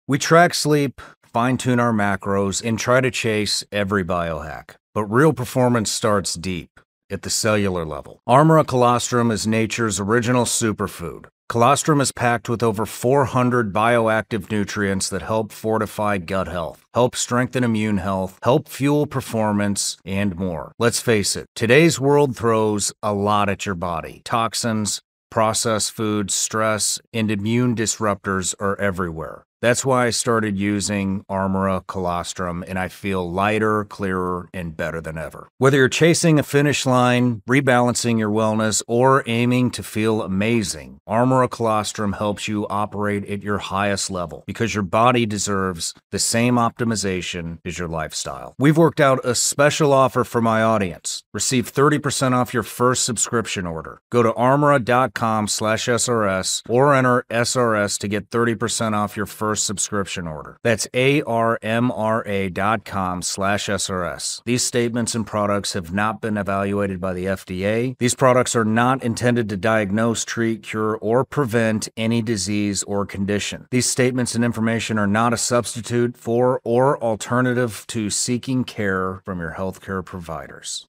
We track sleep, fine-tune our macros, and try to chase every biohack. But real performance starts deep, at the cellular level. Armora colostrum is nature's original superfood. Colostrum is packed with over 400 bioactive nutrients that help fortify gut health, help strengthen immune health, help fuel performance, and more. Let's face it, today's world throws a lot at your body. Toxins, processed foods, stress, and immune disruptors are everywhere. That's why I started using Armora colostrum, and I feel lighter, clearer, and better than ever. Whether you're chasing a finish line, rebalancing your wellness, or aiming to feel amazing, Armora colostrum helps you operate at your highest level because your body deserves the same optimization as your lifestyle. We've worked out a special offer for my audience. Receive 30% off your first subscription order. Go to armora.com/SRS or enter SRS to get 30% off your first subscription order. That's armra.com/SRS. These statements and products have not been evaluated by the FDA. These products are not intended to diagnose, treat, cure, or prevent any disease or condition. These statements and information are not a substitute for or alternative to seeking care from your healthcare providers.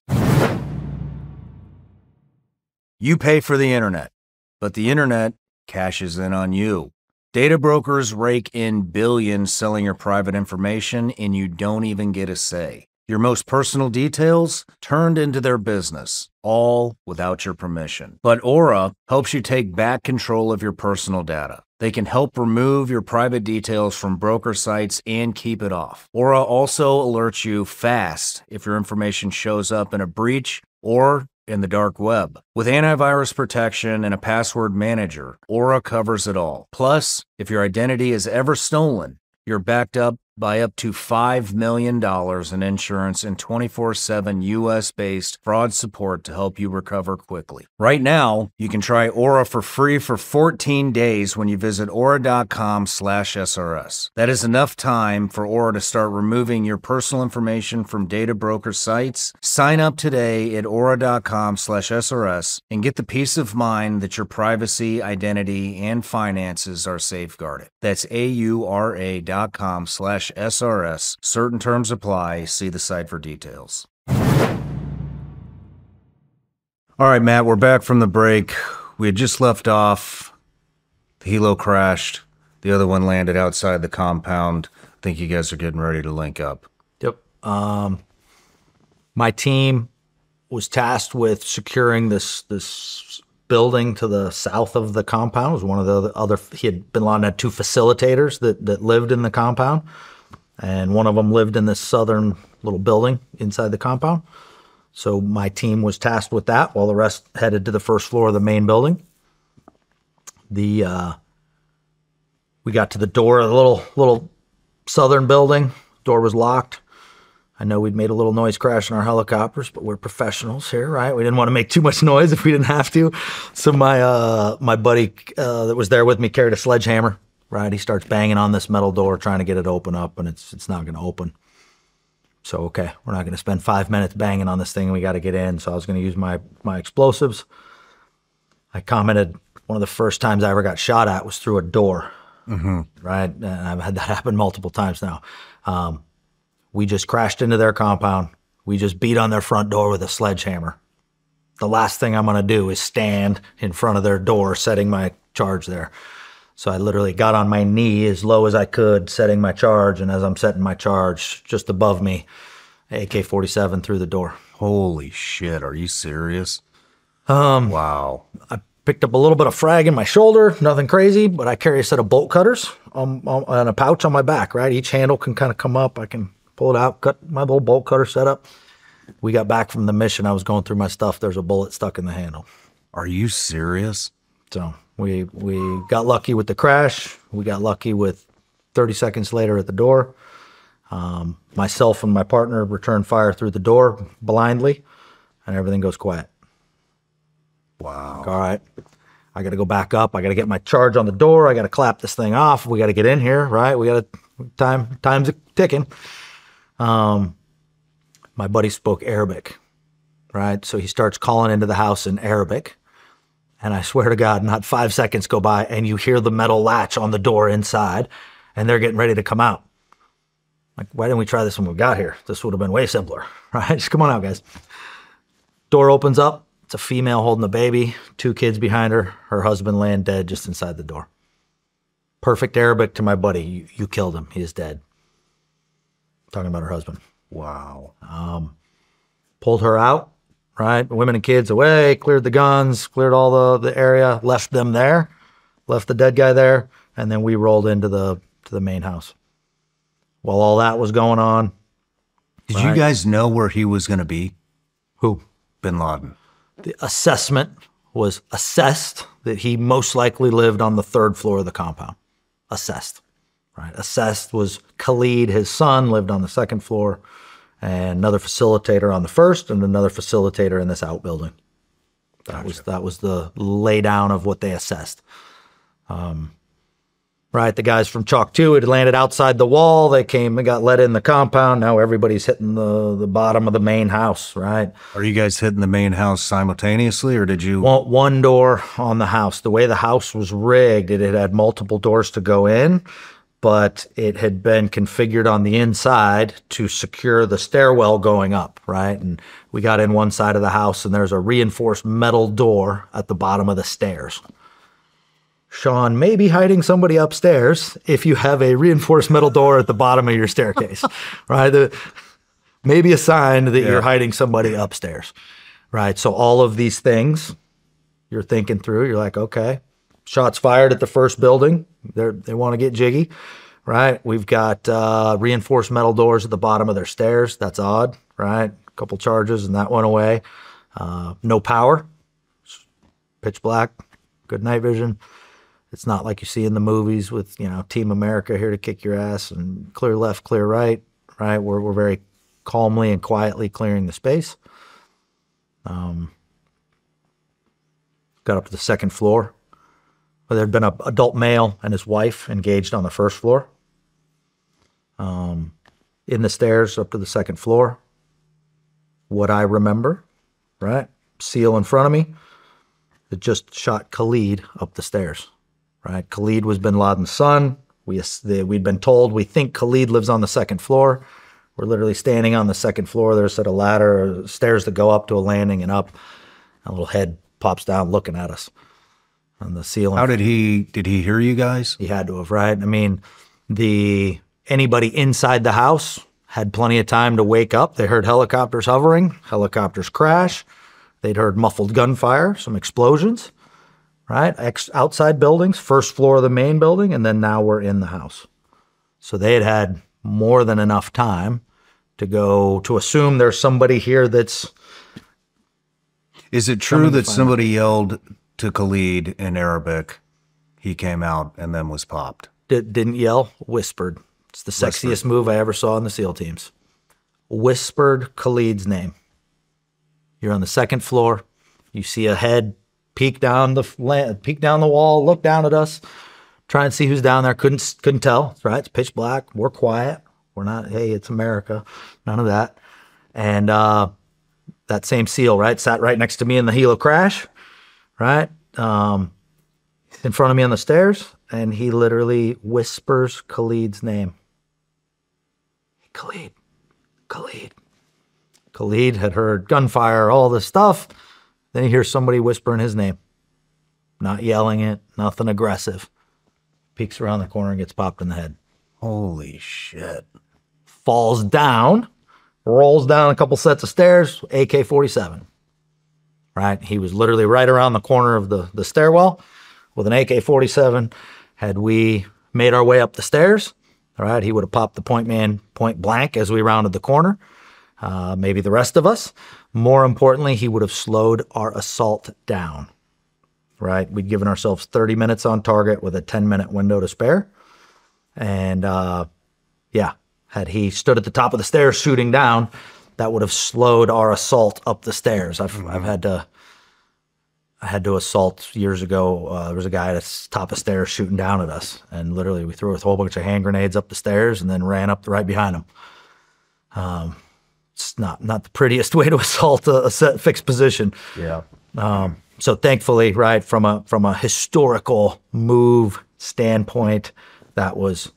You pay for the internet, but the internet cashes in on you. Data brokers rake in billions selling your private information, and you don't even get a say. Your most personal details turned into their business, all without your permission. But Aura helps you take back control of your personal data. They can help remove your private details from broker sites and keep it off. Aura also alerts you fast if your information shows up in a breach or in the dark web. With antivirus protection and a password manager, Aura covers it all. Plus, if your identity is ever stolen, you're backed up Buy up to $5 million in insurance and 24/7 U.S.-based fraud support to help you recover quickly. Right now, you can try Aura for free for 14 days when you visit aura.com/SRS. That is enough time for Aura to start removing your personal information from data broker sites. Sign up today at aura.com/SRS and get the peace of mind that your privacy, identity, and finances are safeguarded. That's aura.com/SRS. Certain terms apply. See the site for details. All right, Matt, we're back from the break. We had just left off. The helo crashed. The other one landed outside the compound. I think you guys are getting ready to link up. Yep. My team was tasked with securing this building to the south of the compound. It was one of the other, Bin Laden had two facilitators that lived in the compound. And one of them lived in this southern little building inside the compound. So my team was tasked with that while the rest headed to the first floor of the main building. We got to the door of the little southern building. Door was locked. I know we'd made a little noise crashing our helicopters, but we're professionals here, right? We didn't want to make too much noise if we didn't have to. So my buddy that was there with me carried a sledgehammer. Right, he starts banging on this metal door, trying to get it open up, and it's not going to open. So, okay, we're not going to spend 5 minutes banging on this thing. We got to get in. So I was going to use my explosives. I commented one of the first times I ever got shot at was through a door. Right, and I've had that happen multiple times now. We just crashed into their compound. We just beat on their front door with a sledgehammer. The last thing I'm going to do is stand in front of their door, setting my charge there. So I literally got on my knee as low as I could, setting my charge. And as I'm setting my charge, just above me, AK-47 through the door. Holy shit, are you serious? Wow. I picked up a little bit of frag in my shoulder, nothing crazy, but I carry a set of bolt cutters on a pouch on my back, right? Each handle can kind of come up. I can pull it out, cut my little bolt cutter setup. We got back from the mission. I was going through my stuff. There's a bullet stuck in the handle. Are you serious? So we got lucky with the crash. We got lucky with 30 seconds later at the door. Myself and my partner returned fire through the door blindly, and everything goes quiet. Wow. All right. I got to go back up. I got to get my charge on the door. I got to clap this thing off. We got to get in here, right? We got to, time's ticking. My buddy spoke Arabic, right? So he starts calling into the house in Arabic. And I swear to God, not 5 seconds go by and you hear the metal latch on the door inside and they're getting ready to come out. Like, why didn't we try this when we got here? This would have been way simpler, right? Just come on out, guys. Door opens up. It's a female holding a baby, 2 kids behind her, her husband laying dead just inside the door. Perfect Arabic to my buddy. You killed him. He is dead. Talking about her husband. Wow. Pulled her out. Right, women and kids away, cleared the guns, cleared all the area, left them there, left the dead guy there, and then we rolled into the main house. While all that was going on, did you guys know where he was going to be? Who? Bin Laden. The assessment was assessed that he most likely lived on the 3rd floor of the compound. Assessed, right? Assessed was Khalid, his son, lived on the 2nd floor. And another facilitator on the 1st, and another facilitator in this outbuilding. That was the laydown of what they assessed. Right, the guys from Chalk 2 had landed outside the wall. They came and got let in the compound. Now everybody's hitting the bottom of the main house, right? Are you guys hitting the main house simultaneously, or did you? One door on the house. The way the house was rigged, it had multiple doors to go in. But it had been configured on the inside to secure the stairwell going up, right? And we got in one side of the house, and there's a reinforced metal door at the bottom of the stairs. Sean may be hiding somebody upstairs if you have a reinforced metal door at the bottom of your staircase, right? Maybe a sign that you're hiding somebody upstairs, right? So all of these things you're thinking through. You're like, okay, shots fired at the first building. They want to get jiggy, right? We've got reinforced metal doors at the bottom of their stairs. That's odd, right? A couple charges and that went away. No power, pitch black, good night vision. It's not like you see in the movies with, you know, Team America here to kick your ass and clear left, clear right, right? We're very calmly and quietly clearing the space. Got up to the second floor, where there'd been an adult male and his wife engaged on the first floor. In the stairs up to the second floor. What I remember, right? Seal in front of me. It just shot Khalid up the stairs, right? Khalid was bin Laden's son. We'd been told we think Khalid lives on the second floor. We're literally standing on the second floor. There's a set of ladder, stairs that go up to a landing and up. A little head pops down looking at us on the ceiling. How did he hear you guys? He had to have, right? I mean, anybody inside the house had plenty of time to wake up. They heard helicopters hovering, helicopters crash. They'd heard muffled gunfire, some explosions, right? Outside buildings, first floor of the main building, and then now we're in the house. So they had more than enough time to assume there's somebody here that's... Is it true that somebody yelled to Khalid in Arabic, he came out and then was popped? Didn't yell, whispered. It's the sexiest move I ever saw in the SEAL teams. Whispered Khalid's name. You're on the second floor. You see a head peek down the wall, look down at us, try and see who's down there. Couldn't tell, right? It's pitch black. We're quiet. We're not, hey, it's America. None of that. And that same SEAL, right, sat right next to me in the helo crash, right? In front of me on the stairs, and he literally whispers Khalid's name. Khalid, Khalid. Khalid had heard gunfire, all this stuff. Then he hears somebody whispering his name. Not yelling it, nothing aggressive. Peeks around the corner and gets popped in the head. Holy shit. Falls down, rolls down a couple sets of stairs, AK-47. Right? He was literally right around the corner of the stairwell with an AK-47. Had we made our way up the stairs, all right, he would have popped the point man point blank as we rounded the corner. Maybe the rest of us. More importantly, he would have slowed our assault down. Right? We'd given ourselves 30 minutes on target with a 10-minute window to spare. And yeah, had he stood at the top of the stairs shooting down, that would have slowed our assault up the stairs. I had to assault years ago. There was a guy at the top of stairs shooting down at us, and literally we threw a whole bunch of hand grenades up the stairs and then ran up right behind him. It's not the prettiest way to assault a set fixed position. Yeah. So thankfully, right, from a historical move standpoint, that was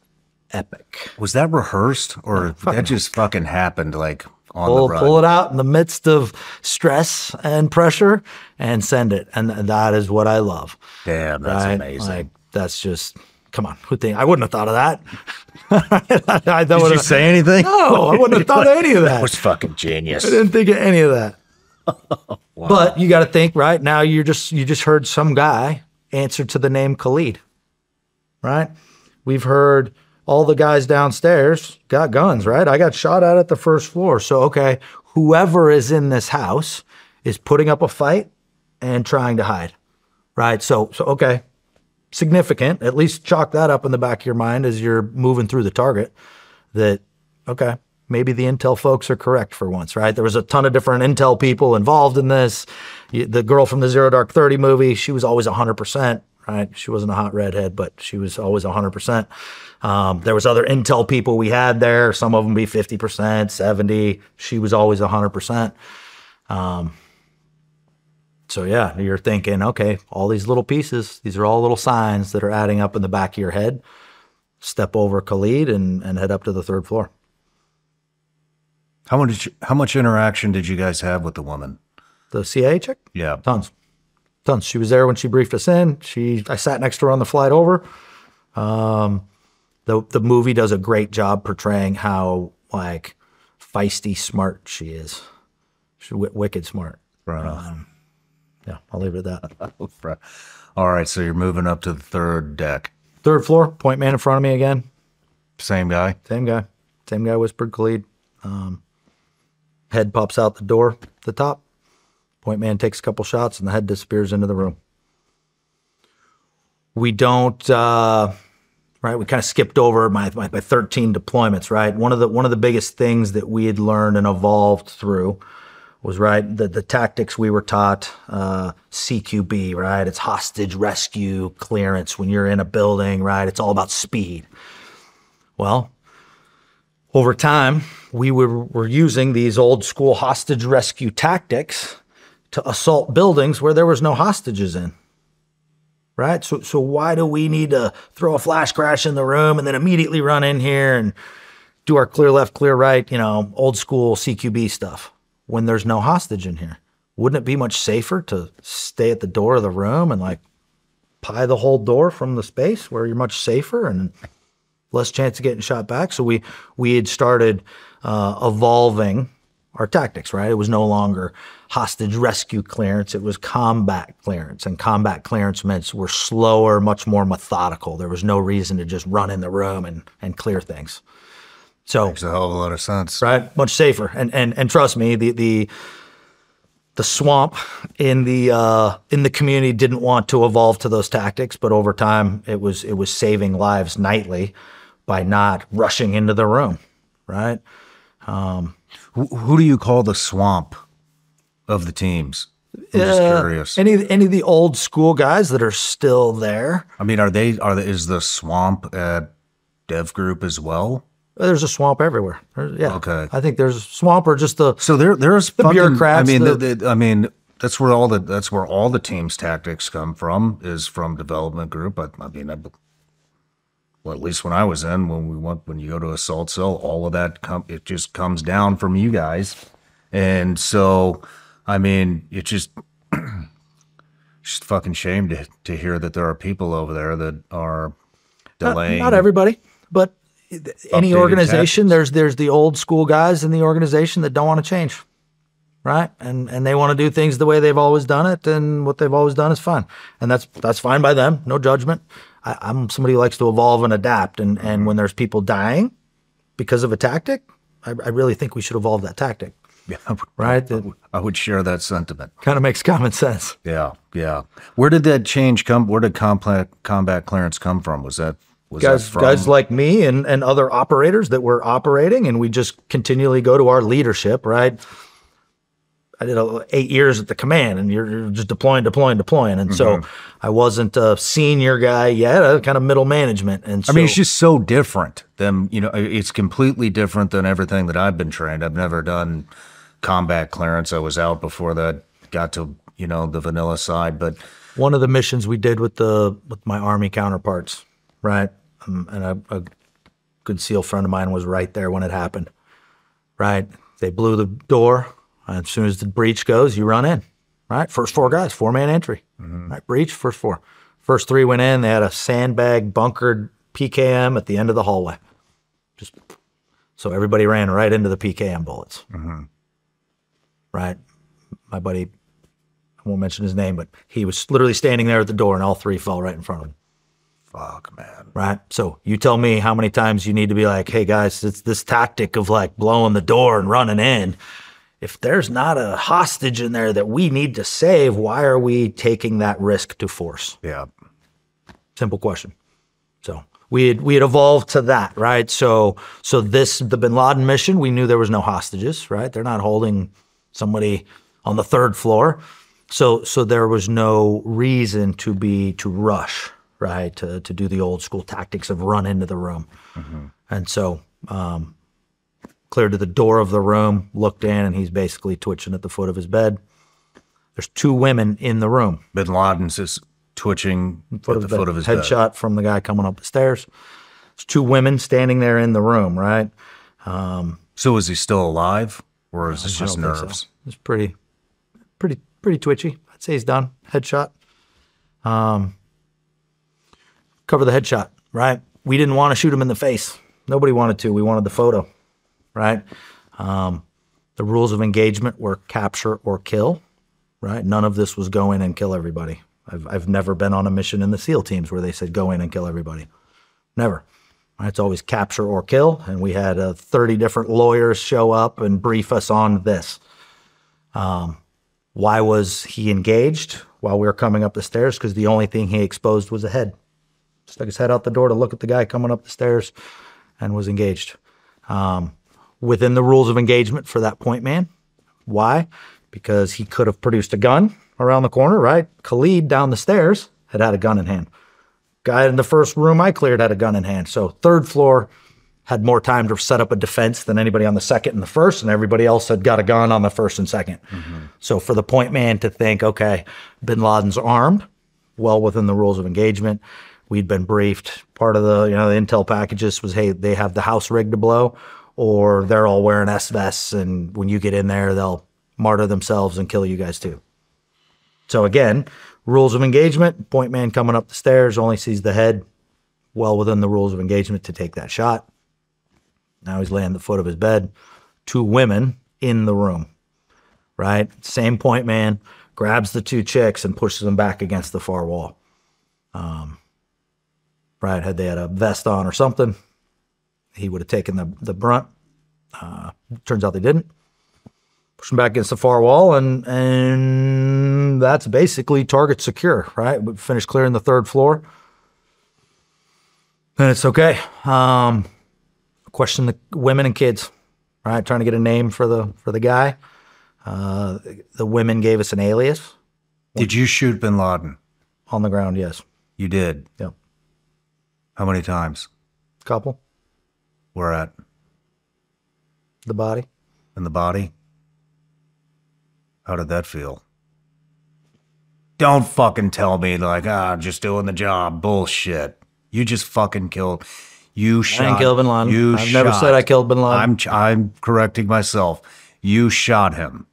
epic. Was that rehearsed, or that just fucking happened like on the run? Pull it out in the midst of stress and pressure and send it. And that is what I love. Damn, that's right? amazing. Like, that's just, come on, I wouldn't have thought of that. Did you say anything? No, I wouldn't have thought of any of that. That was fucking genius. I didn't think of any of that. Wow. But you got to think, right? Now you just heard some guy answer to the name Khalid, right? We've heard all the guys downstairs got guns, right? I got shot at the first floor. So, okay, whoever is in this house is putting up a fight and trying to hide, right? So okay, significant. At least chalk that up in the back of your mind as you're moving through the target that, okay, maybe the intel folks are correct for once, right? There was a ton of different intel people involved in this. The girl from the Zero Dark 30 movie, she was always 100%, right? She wasn't a hot redhead, but she was always 100%. There was other intel people we had there. Some of them be 50%, 70. She was always 100%. So yeah, you're thinking, okay, all these little pieces, these are all little signs that are adding up in the back of your head. Step over Khalid and head up to the third floor. How much interaction did you guys have with the woman? The CIA chick? Yeah. Tons. She was there when she briefed us in. I sat next to her on the flight over. The movie does a great job portraying how like feisty smart she is. She's wicked smart. Right. Yeah, I'll leave it at that. All right, so you're moving up to the third deck. Third floor, point man in front of me again. Same guy? Same guy. Same guy whispered Khalid. Head pops out the door at the top. Point man takes a couple shots and the head disappears into the room. We don't, right? We kind of skipped over my 13 deployments, right? One of the biggest things that we had learned and evolved through was, right, the tactics we were taught, CQB, right? It's hostage rescue clearance when you're in a building, right? It's all about speed. Well, over time, we were using these old school hostage rescue tactics to assault buildings where there was no hostages in, right? So why do we need to throw a flash crash in the room and then immediately run in here and do our clear left, clear right, old school CQB stuff when there's no hostage in here? Wouldn't it be much safer to stay at the door of the room and like pie the whole door from the space where you're much safer and less chance of getting shot back? So we had started evolving our tactics, right? It was no longer hostage rescue clearance. It was combat clearance. And combat clearance meant we're slower, much more methodical. There was no reason to just run in the room and clear things. So Makes a hell of a lot of sense. Right? Much safer. And trust me, the swamp in the community didn't want to evolve to those tactics, but over time it was saving lives nightly by not rushing into the room, right? Who do you call the swamp of the teams? I'm just curious. Any of the old school guys that are still there. I mean, is the swamp at Dev Group as well? There's a swamp everywhere. Yeah. Okay. I think there's a swamp or just the So there's the fucking, bureaucrats. I mean, that's where all the team's tactics come from, is from development group. Well, at least when I was in, when you go to assault cell, all of that it just comes down from you guys, and so I mean, it's just fucking shame to hear that there are people over there that are delaying. Not everybody, but any organization, tactics. there's the old school guys in the organization that don't want to change, right? And they want to do things the way they've always done it, and what they've always done is fine, and that's fine by them. No judgment. I'm somebody who likes to evolve and adapt, and when there's people dying because of a tactic, I really think we should evolve that tactic. Yeah, right. I would share that sentiment. Kind of makes common sense. Yeah. Where did that change come? Where did combat clearance come from? Was that guys like me and other operators that were operating, and we just continually go to our leadership, right? I did 8 years at the command, and you're just deploying. And so I wasn't a senior guy yet, kind of middle management. And so, I mean, it's just so different than, it's completely different than everything that I've been trained. I've never done combat clearance. I was out before that, got to, the vanilla side. But one of the missions we did with my Army counterparts, right? And a good SEAL friend of mine was right there when it happened, right? They blew the door. As soon as the breach goes, you run in, right? First 4 guys, 4-man entry, right? Breach, first 4. First 3 went in. They had a sandbag bunkered PKM at the end of the hallway. So everybody ran right into the PKM bullets, right? My buddy, I won't mention his name, but he was literally standing there at the door, and all 3 fell right in front of him. Fuck, man. Right? So you tell me how many times you need to be like, hey, guys, it's this tactic of like blowing the door and running in. If there's not a hostage in there that we need to save, why are we taking that risk to force? Yeah. Simple question. So we had evolved to that, right? So the Bin Laden mission, we knew there was no hostages, right? They're not holding somebody on the 3rd floor. So there was no reason to rush, right? To do the old school tactics of run into the room. And so cleared to the door of the room, looked in, and he's basically twitching at the foot of his bed. There's 2 women in the room. Bin Laden's just twitching at the foot of his bed. Headshot from the guy coming up the stairs. There's 2 women standing there in the room, right? So is he still alive, or is this just nerves? So. It's pretty twitchy. I'd say he's done. Headshot. Cover the headshot, right? We didn't want to shoot him in the face. Nobody wanted to. We wanted the photo. Right? The rules of engagement were capture or kill, right? None of this was go in and kill everybody. I've never been on a mission in the SEAL teams where they said go in and kill everybody. Never. Right? It's always capture or kill, and we had 30 different lawyers show up and brief us on this. Why was he engaged while we were coming up the stairs? Because the only thing he exposed was a head. stuck his head out the door to look at the guy coming up the stairs, and was engaged. Within the rules of engagement for that point man. Why? Because he could have produced a gun around the corner, right? Khalid down the stairs had a gun in hand. Guy in the first room I cleared had a gun in hand. So third floor had more time to set up a defense than anybody on the second and the first, and everybody else had got a gun on the first and second. So for the point man to think, okay, bin Laden's armed, well within the rules of engagement. We'd been briefed. Part of the, the intel packages was, hey, they have the house rigged to blow, or they're all wearing S-vests, and when you get in there, they'll martyr themselves and kill you guys too. So again, rules of engagement, point man coming up the stairs, only sees the head, well within the rules of engagement to take that shot. Now he's laying at the foot of his bed. 2 women in the room, right? Same point man grabs the 2 chicks and pushes them back against the far wall. Right, had they had a vest on or something, he would have taken the brunt. Turns out they didn't. Push them back against the far wall, and that's basically target secure, right? We finished clearing the 3rd floor. And it's okay. Question the women and kids, right? Trying to get a name for the guy. The women gave us an alias. Did you shoot bin Laden? On the ground, yes. You did? Yep. How many times? Couple. Where at? The body. In the body? How did that feel? Don't fucking tell me like, just doing the job. Bullshit. You just fucking killed. You shot. I didn't kill bin Laden. I've never said I killed bin Laden. I'm correcting myself. You shot him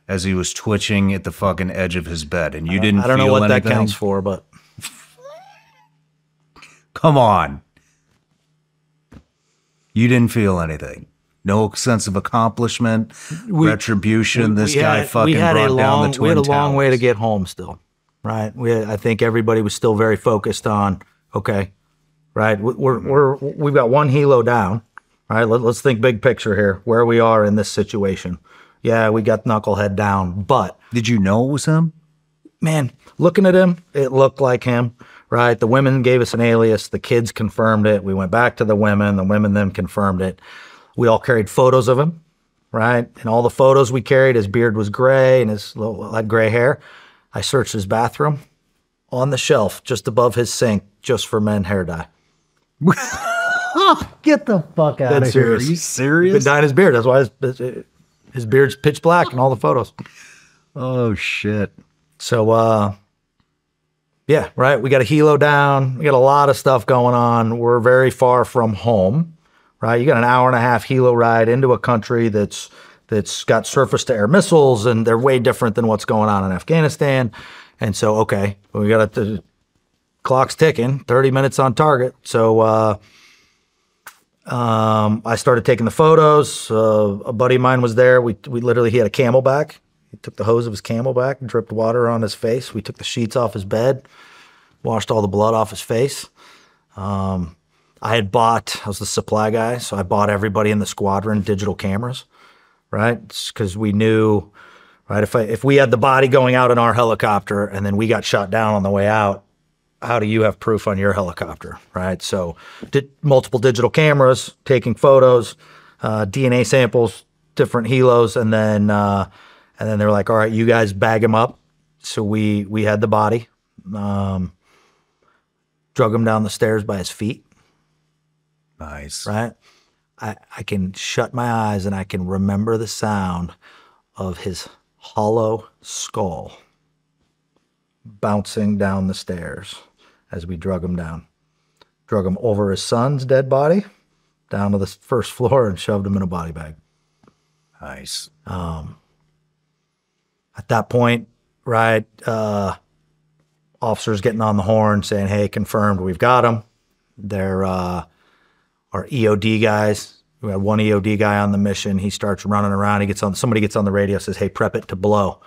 as he was twitching at the fucking edge of his bed, and you didn't feel anything? I don't know what that counts for, but... Come on. You didn't feel anything. No sense of accomplishment, retribution. This guy fucking brought down the Twin Towers. We had a long way to get home still, right? I think everybody was still very focused on, okay, right? We've got 1 helo down, right? Let's think big picture here, where we are in this situation. Yeah, we got Knucklehead down, but... Did you know it was him? Man, looking at him, it looked like him. Right, the women gave us an alias. The kids confirmed it. We went back to the women. The women then confirmed it. We all carried photos of him, right? And all the photos we carried, his beard was gray and his had gray hair. I searched his bathroom on the shelf just above his sink just for men hair dye. Get the fuck out of here. Are you serious? He's been dyeing his beard. That's why his beard's pitch black in all the photos. Oh, shit. So, yeah, right. We got a helo down. We got a lot of stuff going on. We're very far from home, right? You got an 1.5 hour helo ride into a country that's got surface-to-air missiles, and they're way different than what's going on in Afghanistan. And so, okay, we got the clock's ticking, 30 minutes on target. So I started taking the photos. A buddy of mine was there. We literally, he had a Camelback. He took the hose of his Camelback and dripped water on his face. We took the sheets off his bed, washed all the blood off his face. I was the supply guy, so I bought everybody in the squadron digital cameras, right? Because we knew, right, if we had the body going out in our helicopter and then we got shot down on the way out, how do you have proof on your helicopter, right? So did multiple digital cameras, taking photos, DNA samples, different helos, and then they were like, all right, you guys bag him up. So we had the body, drug him down the stairs by his feet. Nice. Right? I can shut my eyes and I can remember the sound of his hollow skull bouncing down the stairs as we drug him down. Drug him over his son's dead body, down to the first floor, and shoved him in a body bag. Nice. At that point, right, officers getting on the horn saying, hey, confirmed, we've got him. They're our EOD guys. We had one EOD guy on the mission. He starts running around. Somebody gets on the radio, says, hey, prep it to blow.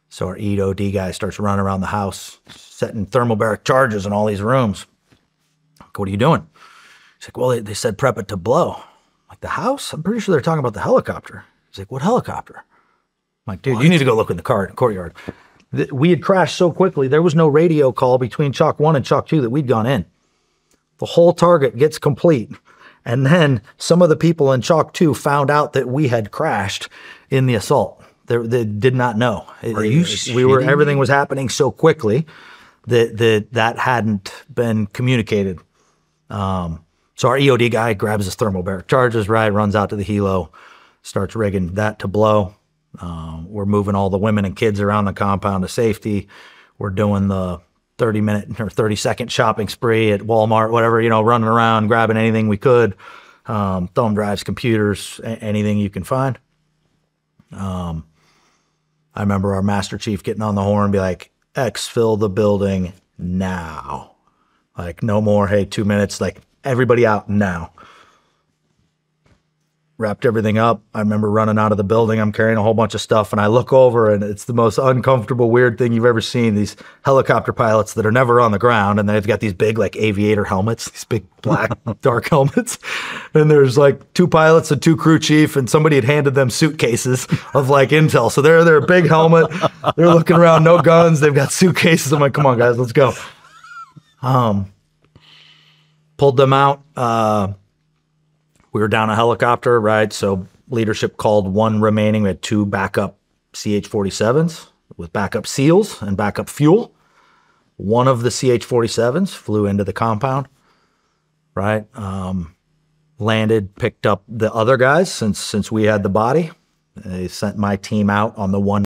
So our EOD guy starts running around the house, setting thermobaric charges in all these rooms. Like, what are you doing? He's like, well, they said prep it to blow. I'm like, the house? I'm pretty sure they're talking about the helicopter. He's like, what helicopter? I'm like, dude, what? You need to go look in the courtyard. We had crashed so quickly, there was no radio call between Chalk 1 and Chalk 2 that we'd gone in. The whole target gets complete. And then some of the people in Chalk 2 found out that we had crashed in the assault. They did not know. Are you Everything was happening so quickly that hadn't been communicated. So our EOD guy grabs his thermobaric charges, right, runs out to the helo, starts rigging that to blow. We're moving all the women and kids around the compound to safety. We're doing the 30-minute or 30-second shopping spree at Walmart, whatever, running around, grabbing anything we could, thumb drives, computers, anything you can find. I remember our Master Chief getting on the horn and be like, exfil the building now. Like, no more, hey, 2 minutes, like, everybody out now. Wrapped everything up. I remember running out of the building. I'm carrying a whole bunch of stuff, and I look over, and it's the most uncomfortable, weird thing you've ever seen. These helicopter pilots that are never on the ground, and they've got these big, like, aviator helmets, these big, black, dark helmets. And there's, like, 2 pilots and 2 crew chief, and somebody had handed them suitcases of, like, intel. So they're a big helmet. They're looking around, no guns. They've got suitcases. I'm like, come on, guys, let's go. Pulled them out. We were down a helicopter, right? So leadership called 1 remaining. We had 2 backup CH-47s with backup SEALs and backup fuel. One of the CH-47s flew into the compound, right? Landed, picked up the other guys since we had the body. They sent my team out on the 1